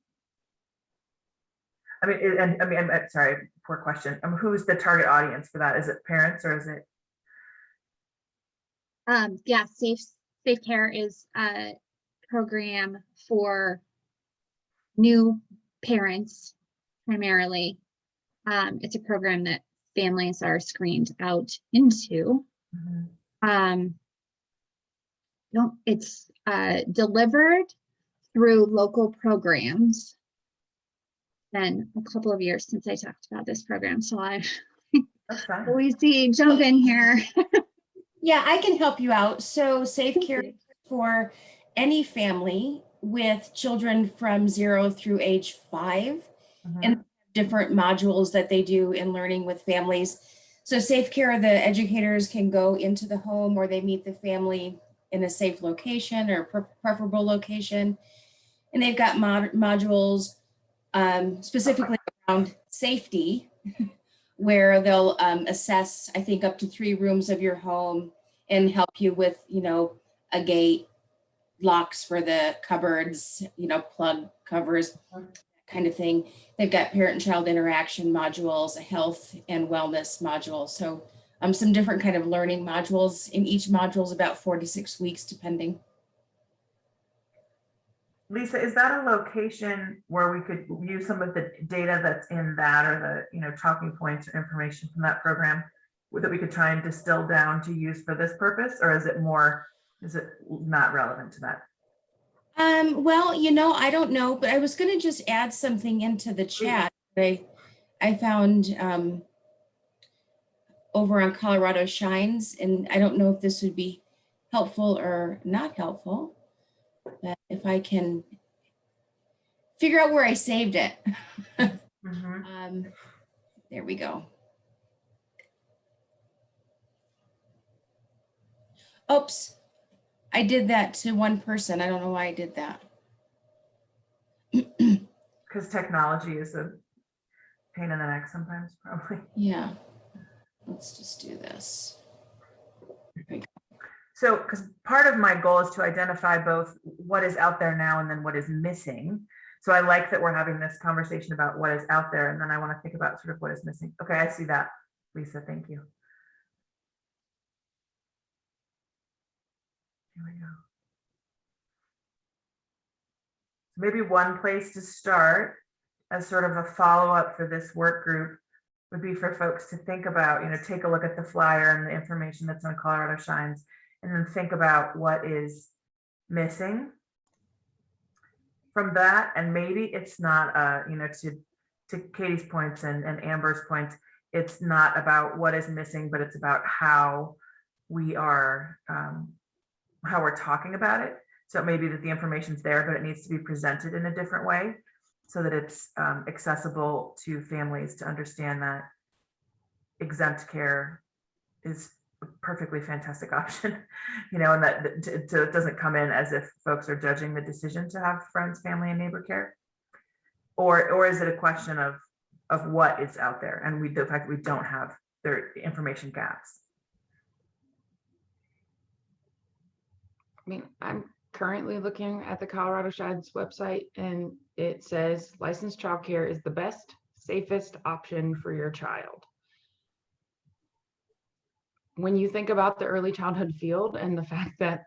I mean, I'm sorry, poor question. Who's the target audience for that? Is it parents or is it? Yeah, Safe Care is a program for new parents primarily. It's a program that families are screened out into. It's delivered through local programs. Been a couple of years since I talked about this program, so we see jump in here. Yeah, I can help you out. So Safe Care is for any family with children from 0 through age 5, and different modules that they do in learning with families. So Safe Care, the educators can go into the home, or they meet the family in a safe location or preferable location. And they've got modules specifically around safety, where they'll assess, I think, up to 3 rooms of your home and help you with, a gate, locks for the cupboards, plug covers, kind of thing. They've got parent and child interaction modules, a health and wellness module. So some different kind of learning modules. In each module is about 4 to 6 weeks, depending. Lisa, is that a location where we could use some of the data that's in that, or the talking points or information from that program that we could try and distill down to use for this purpose, or is it not relevant to that? Well, I don't know, but I was going to just add something into the chat. I found over on Colorado Shines, and I don't know if this would be helpful or not helpful, but if I can figure out where I saved it. There we go. Oops, I did that to one person. I don't know why I did that. Because technology is a pain in the neck sometimes, probably. Yeah, let's just do this. So, because part of my goal is to identify both what is out there now and then what is missing. So I like that we're having this conversation about what is out there, and then I want to think about sort of what is missing. Okay, I see that, Lisa, thank you. Here we go. Maybe one place to start as sort of a follow-up for this work group would be for folks to think about, take a look at the flyer and the information that's on Colorado Shines, and then think about what is missing from that. And maybe it's not, to Katie's points and Amber's points, it's not about what is missing, but it's about how we are, how we're talking about it. So it may be that the information's there, but it needs to be presented in a different way so that it's accessible to families to understand that exempt care is a perfectly fantastic option, and that it doesn't come in as if folks are judging the decision to have friends, family, and neighbor care, or is it a question of what is out there, and the fact that we don't have their information gaps. I mean, I'm currently looking at the Colorado Shines website, and it says licensed childcare is the best, safest option for your child. When you think about the early childhood field and the fact that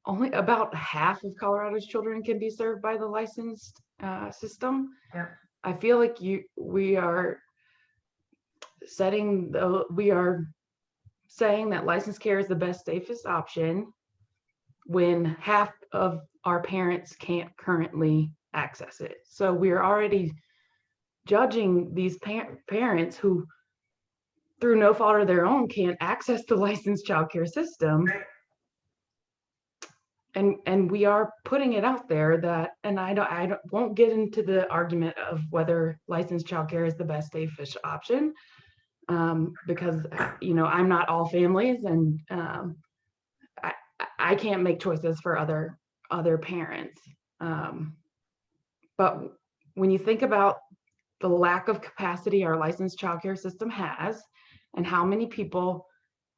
only about half of Colorado's children can be served by the licensed system, Yeah. I feel like we are saying that licensed care is the best, safest option when half of our parents can't currently access it. So we're already judging these parents who, through no fault of their own, can't access the licensed childcare system. Right. And we are putting it out there that, and I won't get into the argument of whether licensed childcare is the best, safest option, because I'm not all families, and I can't make choices for other parents. But when you think about the lack of capacity our licensed childcare system has, and how many people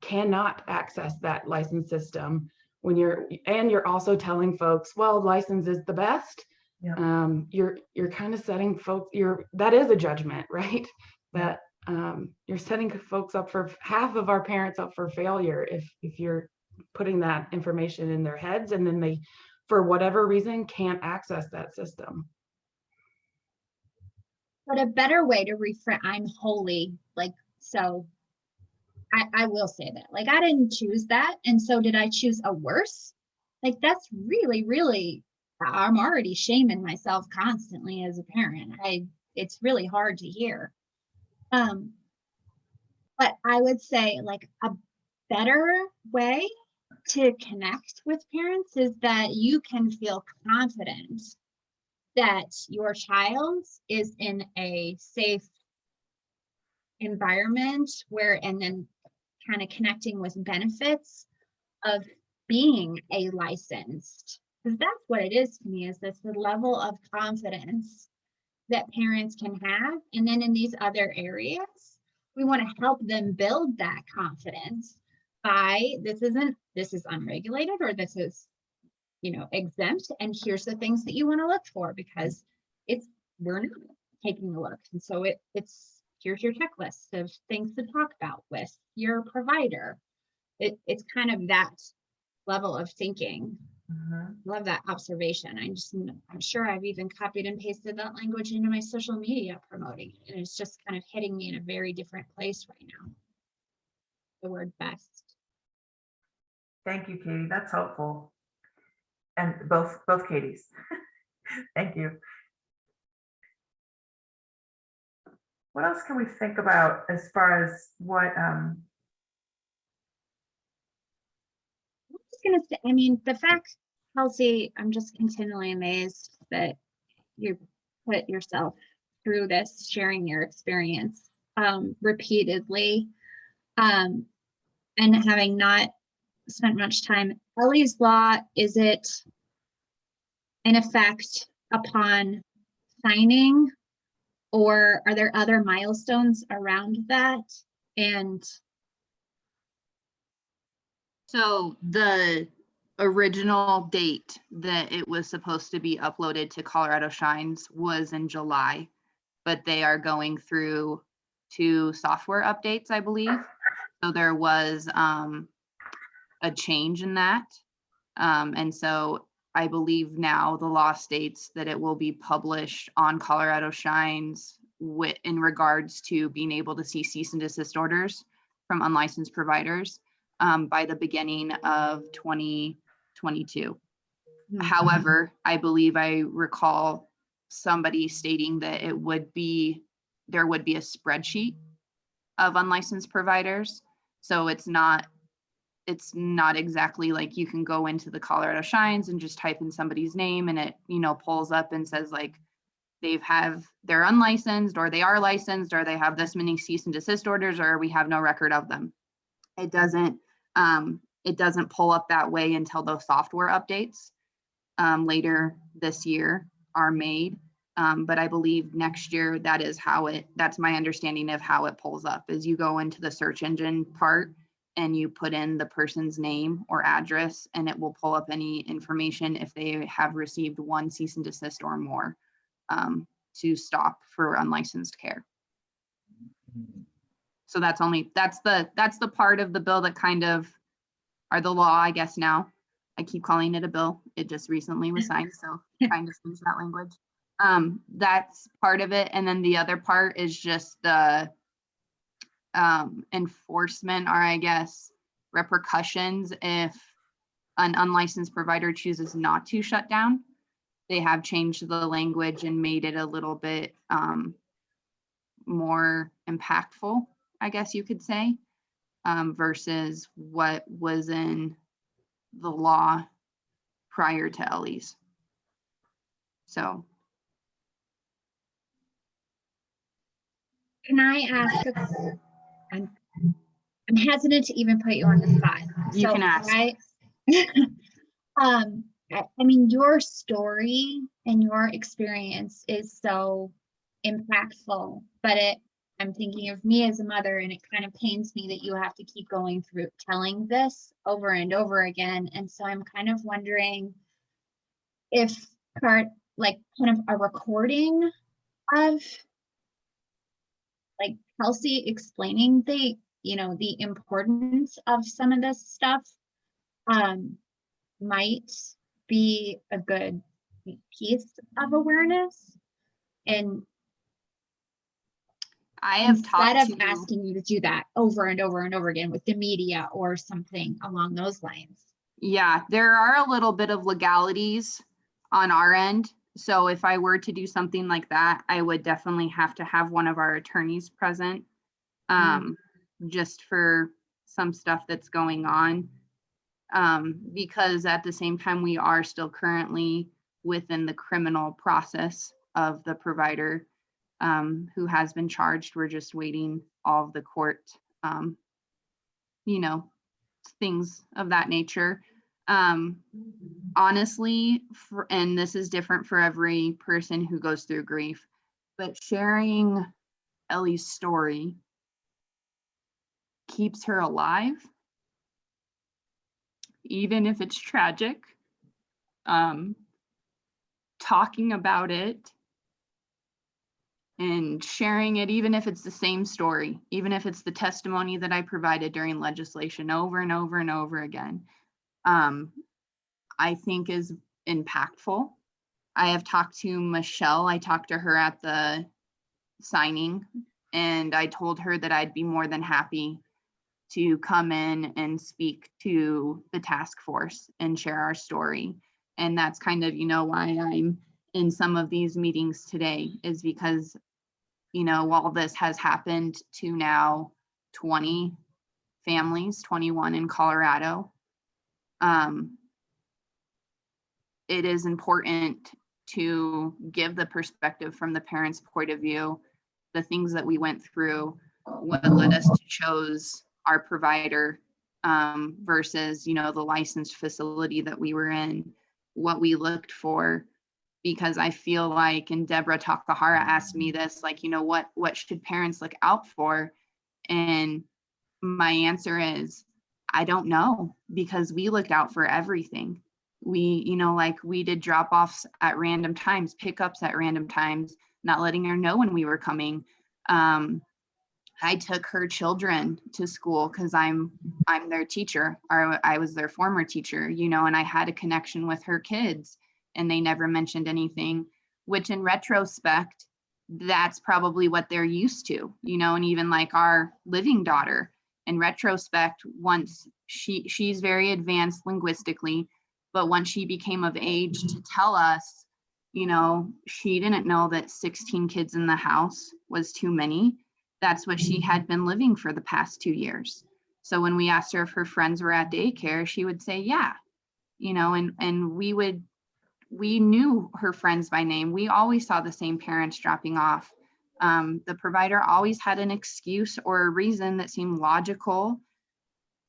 cannot access that license system when you're also telling folks, well, license is the best. Yeah. You're kind of setting folks, that is a judgment, right? Yeah. That you're setting folks up for half of our parents up for failure if you're putting that information in their heads and then they, for whatever reason, can't access that system. But a better way to reframe, I'm wholly like, so I will say that, like, I didn't choose that. And so did I choose a worse? Like, that's really, really, I'm already shaming myself constantly as a parent. It's really hard to hear. But I would say like a better way to connect with parents is that you can feel confident that your child is in a safe environment where, and then kind of connecting with benefits of being a licensed, because that's what it is to me, is this the level of confidence that parents can have. And then in these other areas, we want to help them build that confidence by this is unregulated, or this is, exempt, and here's the things that you want to look for, because we're not taking a look. And so here's your checklist of things to talk about with your provider. It's kind of that level of thinking. Love that observation. I'm sure I've even copied and pasted that language into my social media promoting it. And it's just kind of hitting me in a very different place right now. The word best. Thank you, Katie. That's helpful. And both Katies. Thank you. What else can we think about as far as what I'm just gonna say, I mean, the fact, Kelsey, I'm just continually amazed that you put yourself through this, sharing your experience repeatedly, and having not spent much time. Ellie's Law, is it in effect upon signing, or are there other milestones around that? And so the original date that it was supposed to be uploaded to Colorado Shines was in July, but they are going through 2 software updates, I believe. So there was a change in that. And so I believe now the law states that it will be published on Colorado Shines in regards to being able to see cease and desist orders from unlicensed providers by the beginning of 2022. However, I believe I recall somebody stating that there would be a spreadsheet of unlicensed providers. So it's not exactly like you can go into the Colorado Shines and just type in somebody's name and it, pulls up and says like they're unlicensed, or they are licensed, or they have this many cease and desist orders, or we have no record of them. It doesn't pull up that way until those software updates later this year are made. But I believe next year that's my understanding of how it pulls up, is you go into the search engine part and you put in the person's name or address, and it will pull up any information if they have received 1 cease and desist or more to stop for unlicensed care. So that's the part of the bill that kind of are the law, I guess now. I keep calling it a bill. It just recently was signed, so trying to change that language. That's part of it. And then the other part is just the enforcement, or I guess repercussions, if an unlicensed provider chooses not to shut down. They have changed the language and made it a little bit more impactful, I guess you could say, versus what was in the law prior to Ellie's. So can I ask, I'm hesitant to even put you on the spot. You can ask. I mean, your story and your experience is so impactful, but I'm thinking of me as a mother, and it kind of pains me that you have to keep going through telling this over and over again. And so I'm kind of wondering if like kind of a recording of like Kelsey explaining the, the importance of some of this stuff might be a good piece of awareness. And I have instead talked of to, asking you to do that over and over and over again with the media or something along those lines. yeah, there are a little bit of legalities on our end. So if I were to do something like that, I would definitely have to have one of our attorneys present, just for some stuff that's going on. Because at the same time, we are still currently within the criminal process of the provider who has been charged. We're just waiting all of the court, things of that nature. Honestly, and this is different for every person who goes through grief, but sharing Ellie's story keeps her alive, even if it's tragic. Talking about it and sharing it, even if it's the same story, even if it's the testimony that I provided during legislation over and over and over again, I think is impactful. I have talked to Michelle. I talked to her at the signing, and I told her that I'd be more than happy to come in and speak to the task force and share our story. And that's kind of, why I'm in some of these meetings today, is because, while this has happened to now 20 families, 21 in Colorado, it is important to give the perspective from the parents' point of view, the things that we went through, what led us to choose our provider versus, the licensed facility that we were in, what we looked for. Because I feel like, and Deborah Takahara asked me this, like, what should parents look out for? And my answer is, I don't know, because we looked out for everything. We, we did drop-offs at random times, pickups at random times, not letting her know when we were coming. I took her children to school because I'm their teacher, or I was their former teacher, and I had a connection with her kids, and they never mentioned anything, which in retrospect, that's probably what they're used to, and even like our living daughter, in retrospect, once she's very advanced linguistically, but once she became of age to tell us, she didn't know that 16 kids in the house was too many. That's what she had been living for the past 2 years. So when we asked her if her friends were at daycare, she would say, yeah, and we knew her friends by name. We always saw the same parents dropping off. The provider always had an excuse or a reason that seemed logical.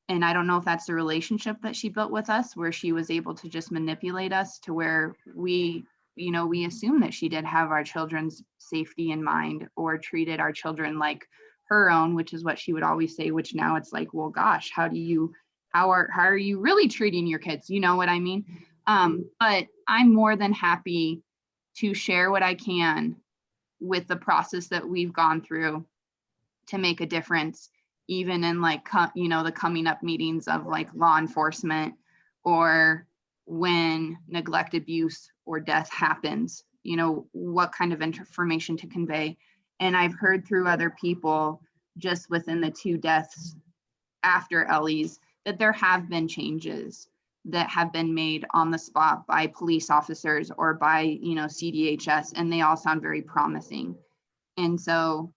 And I don't know if that's the relationship that she built with us, where she was able to just manipulate us to where we assume that she did have our children's safety in mind, or treated our children like her own, which is what she would always say, which now it's like, well, gosh, how are you really treating your kids? You know what I mean? But I'm more than happy to share what I can with the process that we've gone through to make a difference, even in like, the coming up meetings of like law enforcement, or when neglect, abuse, or death happens, what kind of information to convey. And I've heard through other people, just within the 2 deaths after Ellie's, that there have been changes that have been made on the spot by police officers or by, CDHS, and they all sound very promising. And so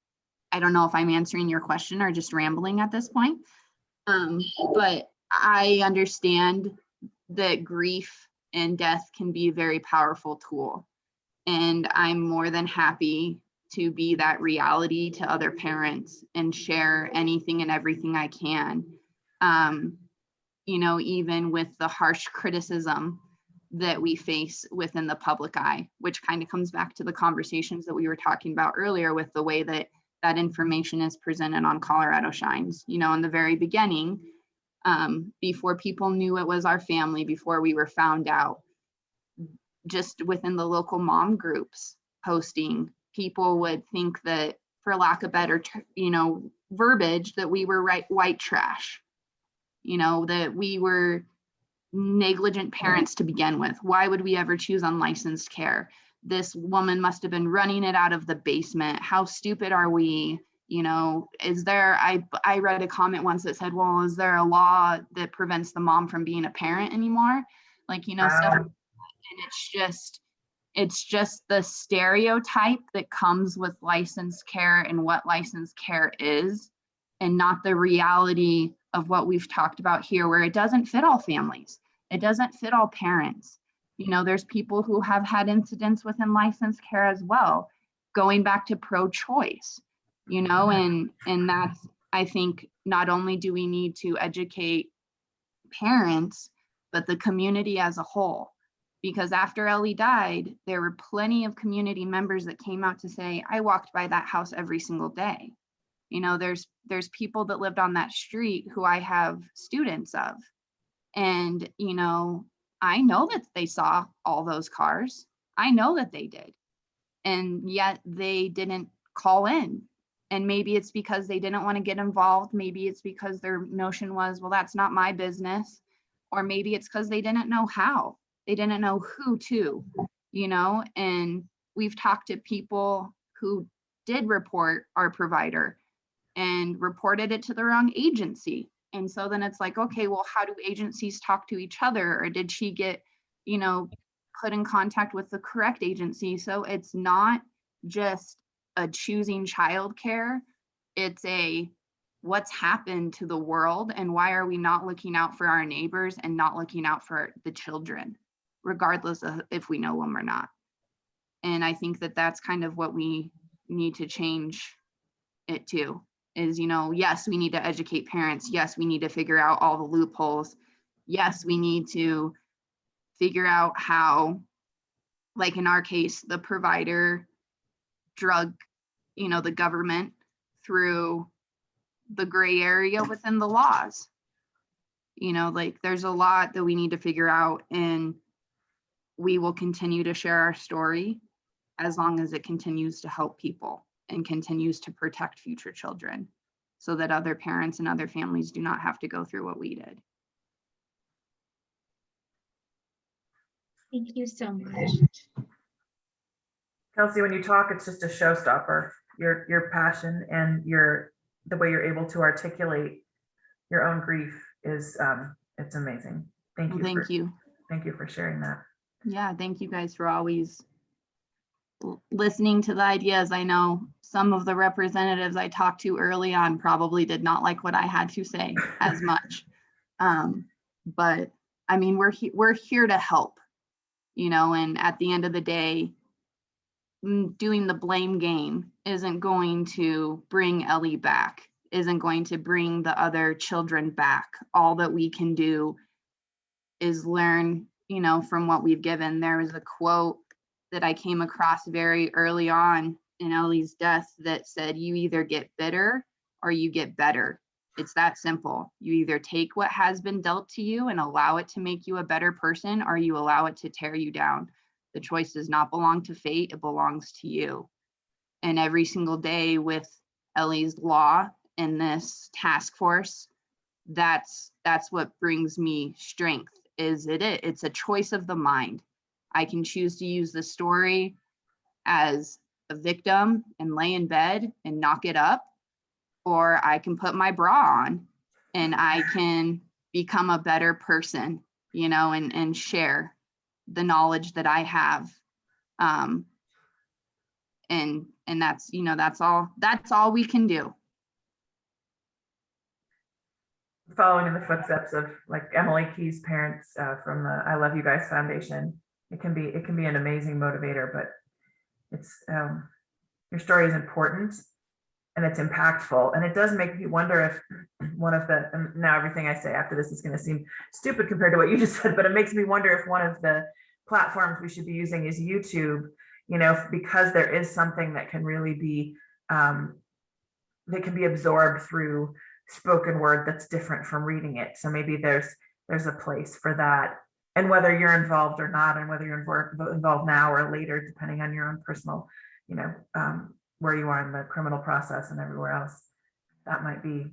I don't know if I'm answering your question or just rambling at this point, but I understand that grief and death can be a very powerful tool. And I'm more than happy to be that reality to other parents and share anything and everything I can. Even with the harsh criticism that we face within the public eye, which kind of comes back to the conversations that we were talking about earlier with the way that that information is presented on Colorado Shines. You know, in the very beginning, before people knew it was our family, before we were found out, just within the local mom groups posting, people would think that, for lack of better, verbiage, that we were white trash, that we were negligent parents to begin with. Why would we ever choose unlicensed care? This woman must have been running it out of the basement. How stupid are we? Is there, I read a comment once that said, well, is there a law that prevents the mom from being a parent anymore? Stuff. And it's just the stereotype that comes with licensed care and what licensed care is, and not the reality of what we've talked about here, where it doesn't fit all families. It doesn't fit all parents. There's people who have had incidents within licensed care as well, going back to pro-choice, and that's, I think, not only do we need to educate parents, but the community as a whole. Because after Ellie died, there were plenty of community members that came out to say, I walked by that house every single day. There's people that lived on that street who I have students of. And, I know that they saw all those cars. I know that they did. And yet they didn't call in. And maybe it's because they didn't want to get involved. Maybe it's because their notion was, well, that's not my business. Or maybe it's because they didn't know how. They didn't know who to, and we've talked to people who did report our provider and reported it to the wrong agency. And so then it's like, okay, well, how do agencies talk to each other? Or did she get, put in contact with the correct agency? So it's not just a choosing childcare. It's a, what's happened to the world, and why are we not looking out for our neighbors and not looking out for the children, regardless of if we know them or not. And I think that that's kind of what we need to change it to, is, yes, we need to educate parents. Yes, we need to figure out all the loopholes. Yes, we need to figure out how, like in our case, the provider drug, the government through the gray area within the laws. There's a lot that we need to figure out, and we will continue to share our story as long as it continues to help people and continues to protect future children, so that other parents and other families do not have to go through what we did. Thank you so much. Kelsey, when you talk, it's just a showstopper. Your passion and the way you're able to articulate your own grief is it's amazing. Thank you. Thank you for sharing that. Yeah, thank you guys for always listening to the ideas. I know some of the representatives I talked to early on probably did not like what I had to say as much. But I mean, we're here to help, and at the end of the day, doing the blame game isn't going to bring Ellie back, isn't going to bring the other children back. All that we can do is learn, from what we've given. There was a quote that I came across very early on in Ellie's death that said, you either get bitter or you get better. It's that simple. You either take what has been dealt to you and allow it to make you a better person, or you allow it to tear you down. The choice does not belong to fate, it belongs to you. And every single day with Ellie's law and this task force, that's what brings me strength. It's a choice of the mind. I can choose to use the story as a victim and lay in bed and knock it up, or I can put my bra on and I can become a better person, and share the knowledge that I have. And that's, that's all we can do. Following in the footsteps of like Emily Key's parents from the I Love You Guys Foundation. It can be an amazing motivator, but it's your story is important and it's impactful, and it does make me wonder if one of the, and now everything I say after this is going to seem stupid compared to what you just said, but it makes me wonder if one of the platforms we should be using is YouTube, because there is something that can really be, that can be absorbed through spoken word that's different from reading it. So maybe there's a place for that. And whether you're involved or not, and whether you're involved now or later, depending on your own personal, where you are in the criminal process and everywhere else, that might be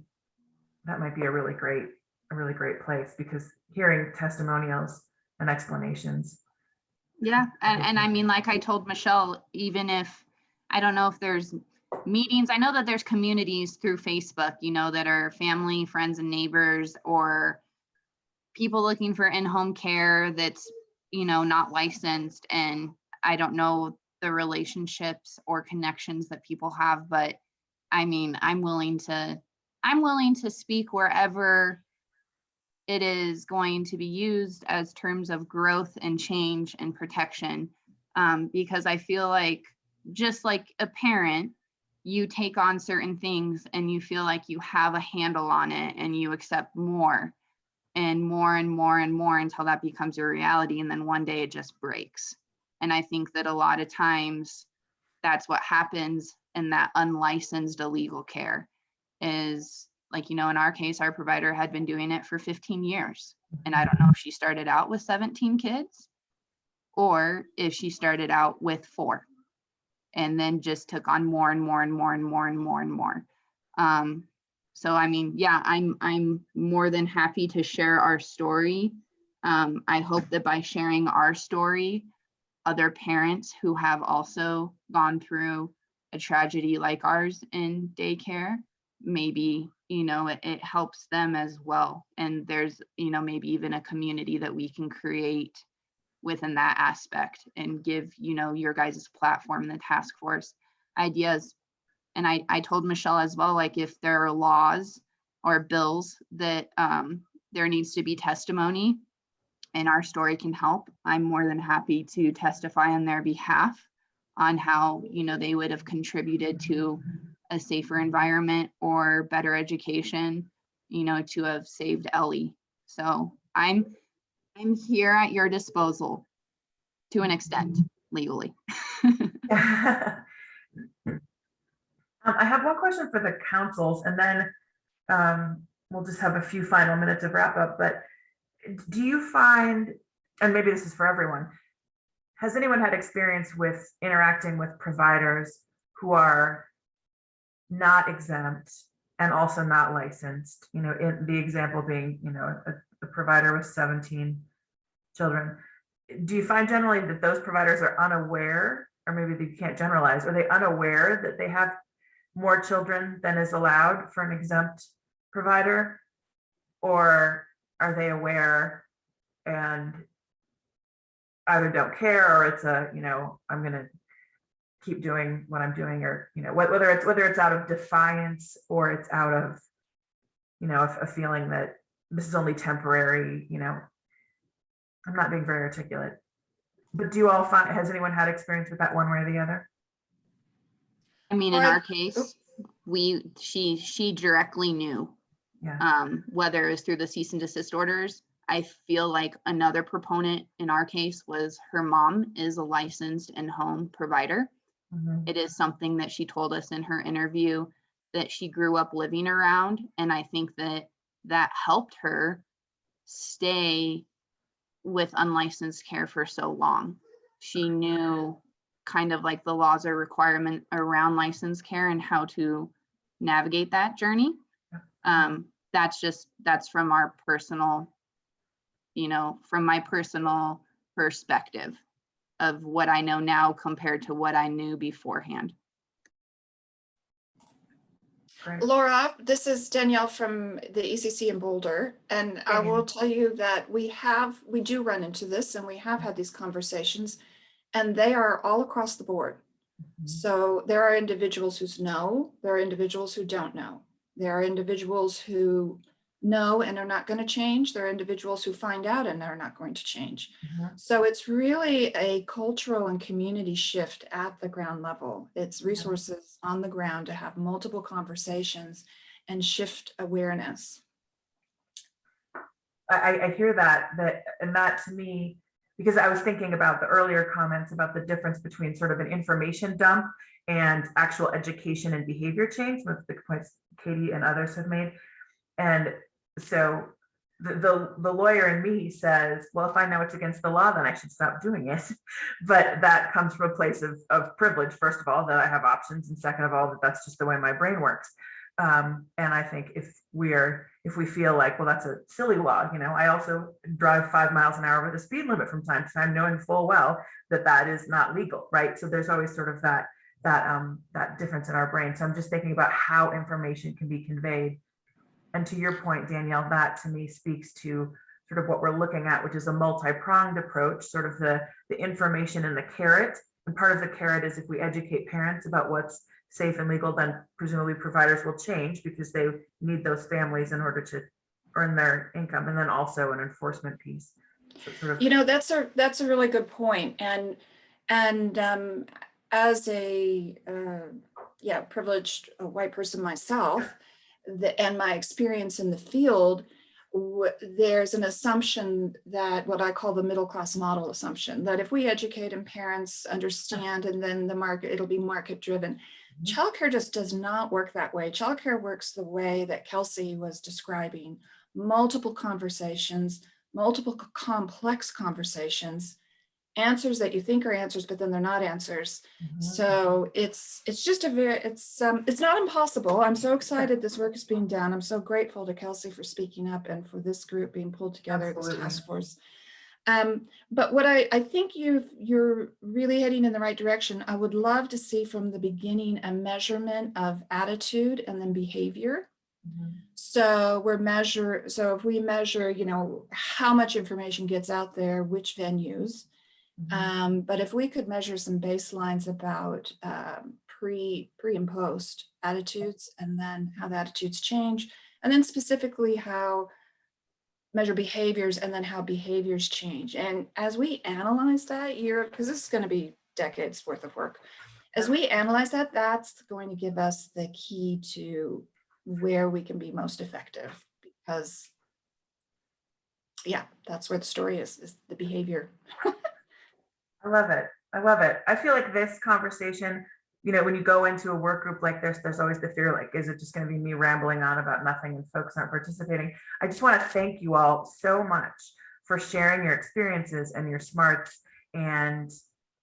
a really great place, because hearing testimonials and explanations. Yeah, and I mean, like I told Michelle, even if, I don't know if there's meetings, I know that there's communities through Facebook, that are family, friends, and neighbors, or people looking for in-home care that's, not licensed. And I don't know the relationships or connections that people have, but I mean, I'm willing to speak wherever it is going to be used as terms of growth and change and protection. Because I feel like, just like a parent, you take on certain things and you feel like you have a handle on it, and you accept more and more and more and more until that becomes your reality. And then one day it just breaks. And I think that a lot of times that's what happens in that unlicensed illegal care is, like, in our case, our provider had been doing it for 15 years. And I don't know if she started out with 17 kids or if she started out with 4 and then just took on more and more and more and more and more and more. So, I mean, yeah, I'm more than happy to share our story. I hope that by sharing our story, other parents who have also gone through a tragedy like ours in daycare, maybe, it helps them as well. And there's, maybe even a community that we can create within that aspect and give, your guys' platform, the task force, ideas. And I told Michelle as well, like, if there are laws or bills that there needs to be testimony and our story can help, I'm more than happy to testify on their behalf on how, they would have contributed to a safer environment or better education, to have saved Ellie. So I'm here at your disposal to an extent, legally. I have one question for the councils, and then we'll just have a few final minutes of wrap up. But do you find, and maybe this is for everyone, has anyone had experience with interacting with providers who are not exempt and also not licensed? In the example being, a provider with 17 children. Do you find generally that those providers are unaware, or maybe they can't generalize, are they unaware that they have more children than is allowed for an exempt provider? Or are they aware and either don't care, or it's I'm going to keep doing what I'm doing, or, whether it's out of defiance or it's out of, a feeling that this is only temporary, I'm not being very articulate. But do you all find, has anyone had experience with that one way or the other? I mean, in our case, she directly knew, whether it was through the cease and desist orders. I feel like another proponent in our case was her mom is a licensed in-home provider. Mm-hmm. It is something that she told us in her interview that she grew up living around. And I think that helped her stay with unlicensed care for so long. She knew kind of like the laws or requirement around licensed care and how to navigate that journey. That's from our personal, from my personal perspective of what I know now compared to what I knew beforehand. Great. Laura, this is Danielle from the ECC in Boulder, and I will tell you that we do run into this, and we have had these conversations, and they are all across the board. Mm-hmm. So there are individuals who know, there are individuals who don't know. There are individuals who know and are not going to change. There are individuals who find out and are not going to change. Mm-hmm. So it's really a cultural and community shift at the ground level. It's resources on the ground to have multiple conversations and shift awareness. I hear that, and that to me, because I was thinking about the earlier comments about the difference between sort of an information dump and actual education and behavior change, some of the points Katie and others have made. And so the lawyer in me says, well, if I know it's against the law, then I should stop doing it. But that comes from a place of privilege, first of all, that I have options, and second of all, that that's just the way my brain works. And I think if we feel like, well, that's a silly law, I also drive 5 miles an hour with a speed limit from time to time, knowing full well that that is not legal, right? So there's always sort of that difference in our brain. So I'm just thinking about how information can be conveyed. And to your point, Danielle, that to me speaks to sort of what we're looking at, which is a multi-pronged approach, sort of the information and the carrot. And part of the carrot is if we educate parents about what's safe and legal, then presumably providers will change because they need those families in order to earn their income. And then also an enforcement piece. So sort of, that's a really good point. And as a privileged white person myself, and my experience in the field, there's an assumption that what I call the middle class model assumption, that if we educate and parents understand, and then it'll be market driven. Childcare just does not work that way. Childcare works the way that Kelsey was describing: multiple conversations, multiple complex conversations, answers that you think are answers, but then they're not answers. So it's just it's not impossible. I'm so excited this work is being done. I'm so grateful to Kelsey for speaking up and for this group being pulled together, this task force. But what I think you're really heading in the right direction. I would love to see from the beginning a measurement of attitude and then behavior. So if we measure, how much information gets out there, which venues. But if we could measure some baselines about pre and post attitudes, and then how the attitudes change, and then specifically how measure behaviors, and then how behaviors change. And as we analyze that because this is going to be decades worth of work, as we analyze that, that's going to give us the key to where we can be most effective, because that's where the story is the behavior. I love it. I love it. I feel like this conversation, when you go into a work group like this, there's always the fear, like, is it just going to be me rambling on about nothing and folks aren't participating? I just want to thank you all so much for sharing your experiences and your smarts and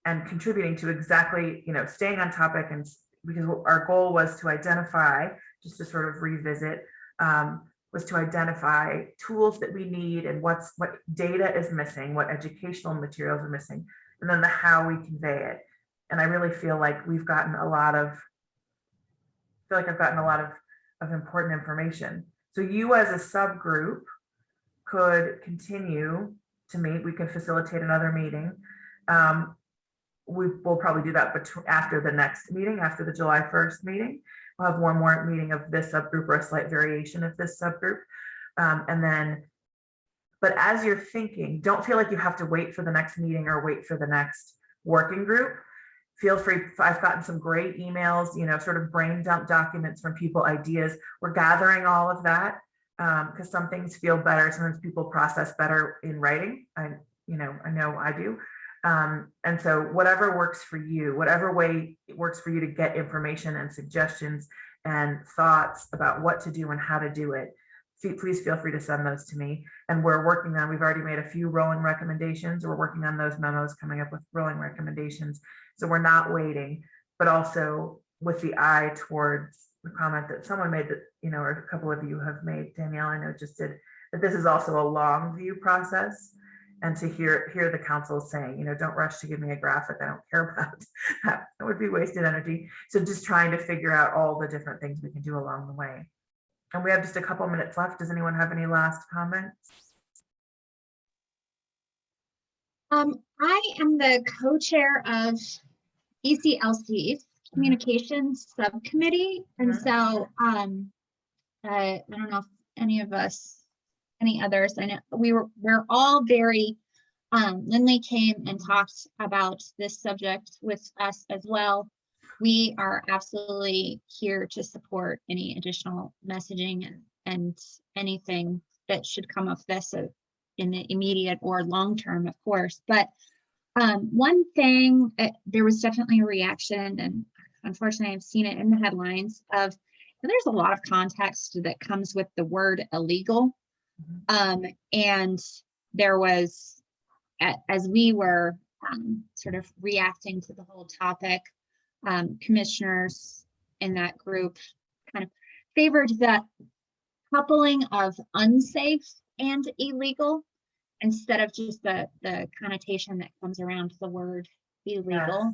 contributing to exactly, staying on topic. And because our goal was to identify, just to sort of revisit, was to identify tools that we need and what data is missing, what educational materials are missing, and then how we convey it. And I really feel like I've gotten a lot of important information. So you as a subgroup could continue to meet. We could facilitate another meeting. We will probably do that after the next meeting, after the July 1st meeting. We'll have one more meeting of this subgroup or a slight variation of this subgroup. But as you're thinking, don't feel like you have to wait for the next meeting or wait for the next working group. Feel free. I've gotten some great emails, sort of brain dump documents from people, ideas. We're gathering all of that because some things feel better. Sometimes people process better in writing. I know I do. And so whatever works for you, whatever way it works for you to get information and suggestions and thoughts about what to do and how to do it, please feel free to send those to me. And we've already made a few rolling recommendations. We're working on those memos, coming up with rolling recommendations. So we're not waiting, but also with the eye towards the comment that someone made that, or a couple of you have made, Danielle, I know just did, that this is also a long view process. And to hear the council saying, don't rush to give me a graphic, I don't care about that. That would be wasted energy. So just trying to figure out all the different things we can do along the way. And we have just a couple minutes left. Does anyone have any last comments? I am the co-chair of ECLC's Communications Subcommittee. And so I don't know if any others, I know we're all very, Lindley came and talked about this subject with us as well. We are absolutely here to support any additional messaging and anything that should come of this. in the immediate or long term, of course. But one thing, there was definitely a reaction, and unfortunately I've seen it in the headlines of, there's a lot of context that comes with the word illegal. And there was, as we were sort of reacting to the whole topic, commissioners in that group kind of favored the coupling of unsafe and illegal instead of just the connotation that comes around the word illegal.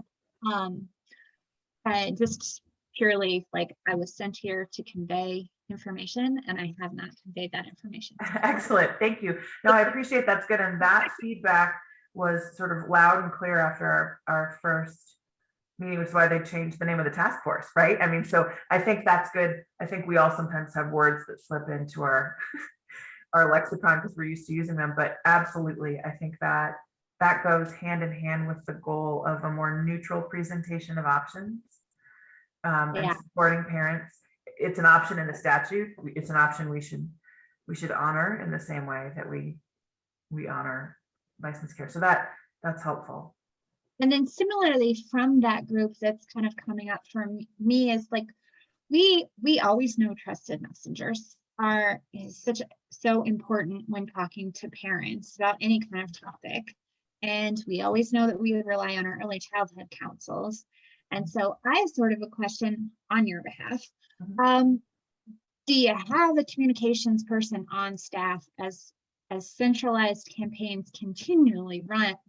Just purely like, I was sent here to convey information and I have not conveyed that information. Excellent, thank you. No, I appreciate that's good. And that feedback was sort of loud and clear after our first meeting, which is why they changed the name of the task force, right? I mean, so I think that's good. I think we all sometimes have words that slip into our lexicon because we're used to using them, but absolutely, I think that goes hand in hand with the goal of a more neutral presentation of options and supporting parents. It's an option in the statute. It's an option we should honor in the same way that we honor licensed care. So that's helpful. And then similarly from that group, that's kind of coming up for me is like, we always know trusted messengers is so important when talking to parents about any kind of topic. And we always know that we would rely on our early childhood counsels. And so I have sort of a question on your behalf. Do you have a communications person on staff as centralized campaigns continually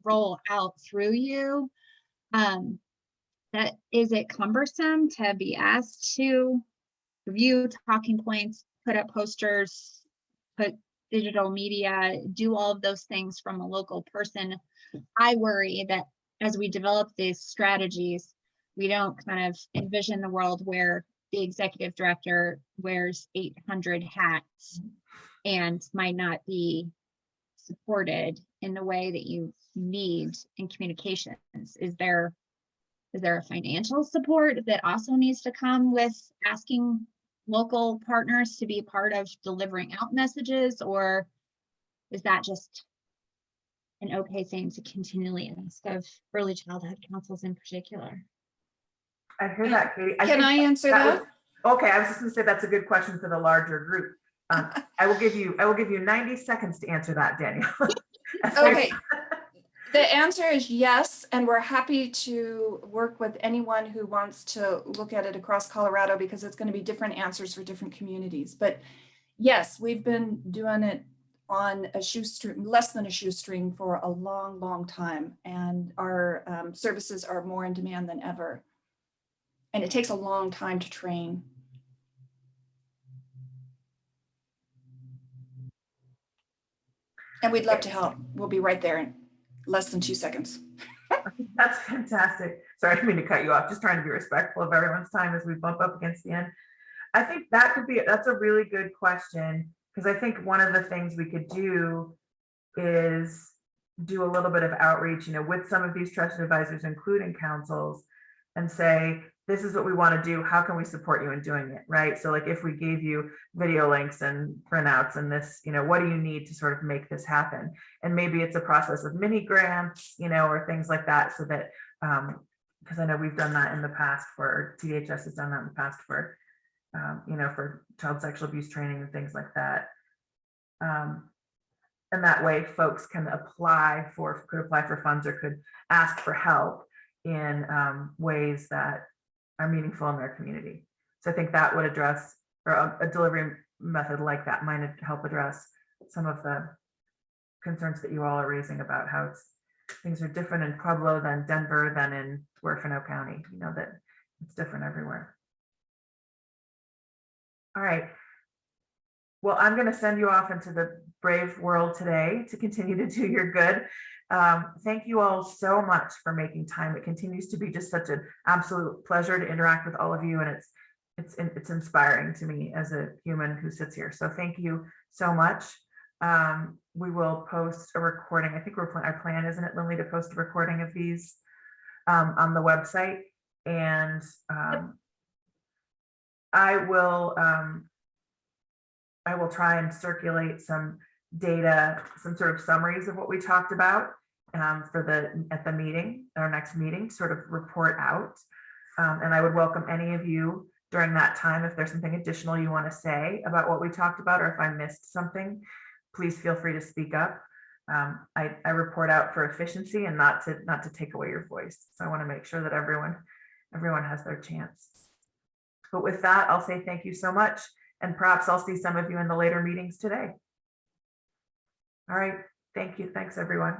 roll out through you? That is it cumbersome to be asked to review talking points, put up posters, put digital media, do all of those things from a local person? I worry that as we develop these strategies, we don't kind of envision the world where the executive director wears 800 hats and might not be supported in the way that you need in communications. Is there a financial support that also needs to come with asking local partners to be part of delivering out messages, or is that just an okay thing to continually ask of early childhood councils in particular? I hear that, Katie. Can I answer that? Okay, I was just going to say that's a good question for the larger group. I will give you 90 seconds to answer that, Danielle. Okay. The answer is yes, and we're happy to work with anyone who wants to look at it across Colorado, because it's going to be different answers for different communities. But yes, we've been doing it on a shoestring, less than a shoestring, for a long, long time, and our services are more in demand than ever. And it takes a long time to train. And we'd love to help. We'll be right there in less than 2 seconds. That's fantastic. Sorry, I didn't mean to cut you off. Just trying to be respectful of everyone's time as we bump up against the end. I think that's a really good question, because I think one of the things we could do is do a little bit of outreach, with some of these trusted advisors, including councils, and say, this is what we want to do. How can we support you in doing it? Right. So like, if we gave you video links and printouts and this, what do you need to sort of make this happen? And maybe it's a process of mini grants, or things like that, so that, because I know we've done that in the past for THS has done that in the past for, for child sexual abuse training and things like that. And that way folks can apply for funds or could ask for help in ways that are meaningful in their community. So I think that would address, or a delivery method like that might help address some of the concerns that you all are raising about how things are different in Pueblo than Denver than in Huerfano County, that it's different everywhere. All right. Well, I'm going to send you off into the brave world today to continue to do your good. Thank you all so much for making time. It continues to be just such an absolute pleasure to interact with all of you, and it's inspiring to me as a human who sits here. So thank you so much. We will post a recording. I think our plan, isn't it, Lindley, to post a recording of these on the website, and I will try and circulate some data, some sort of summaries of what we talked about at the meeting, our next meeting, sort of report out. And I would welcome any of you during that time, if there's something additional you want to say about what we talked about, or if I missed something, please feel free to speak up. I report out for efficiency and not to take away your voice. So I want to make sure that everyone has their chance. But with that, I'll say thank you so much. And perhaps I'll see some of you in the later meetings today. All right. Thank you. Thanks, everyone.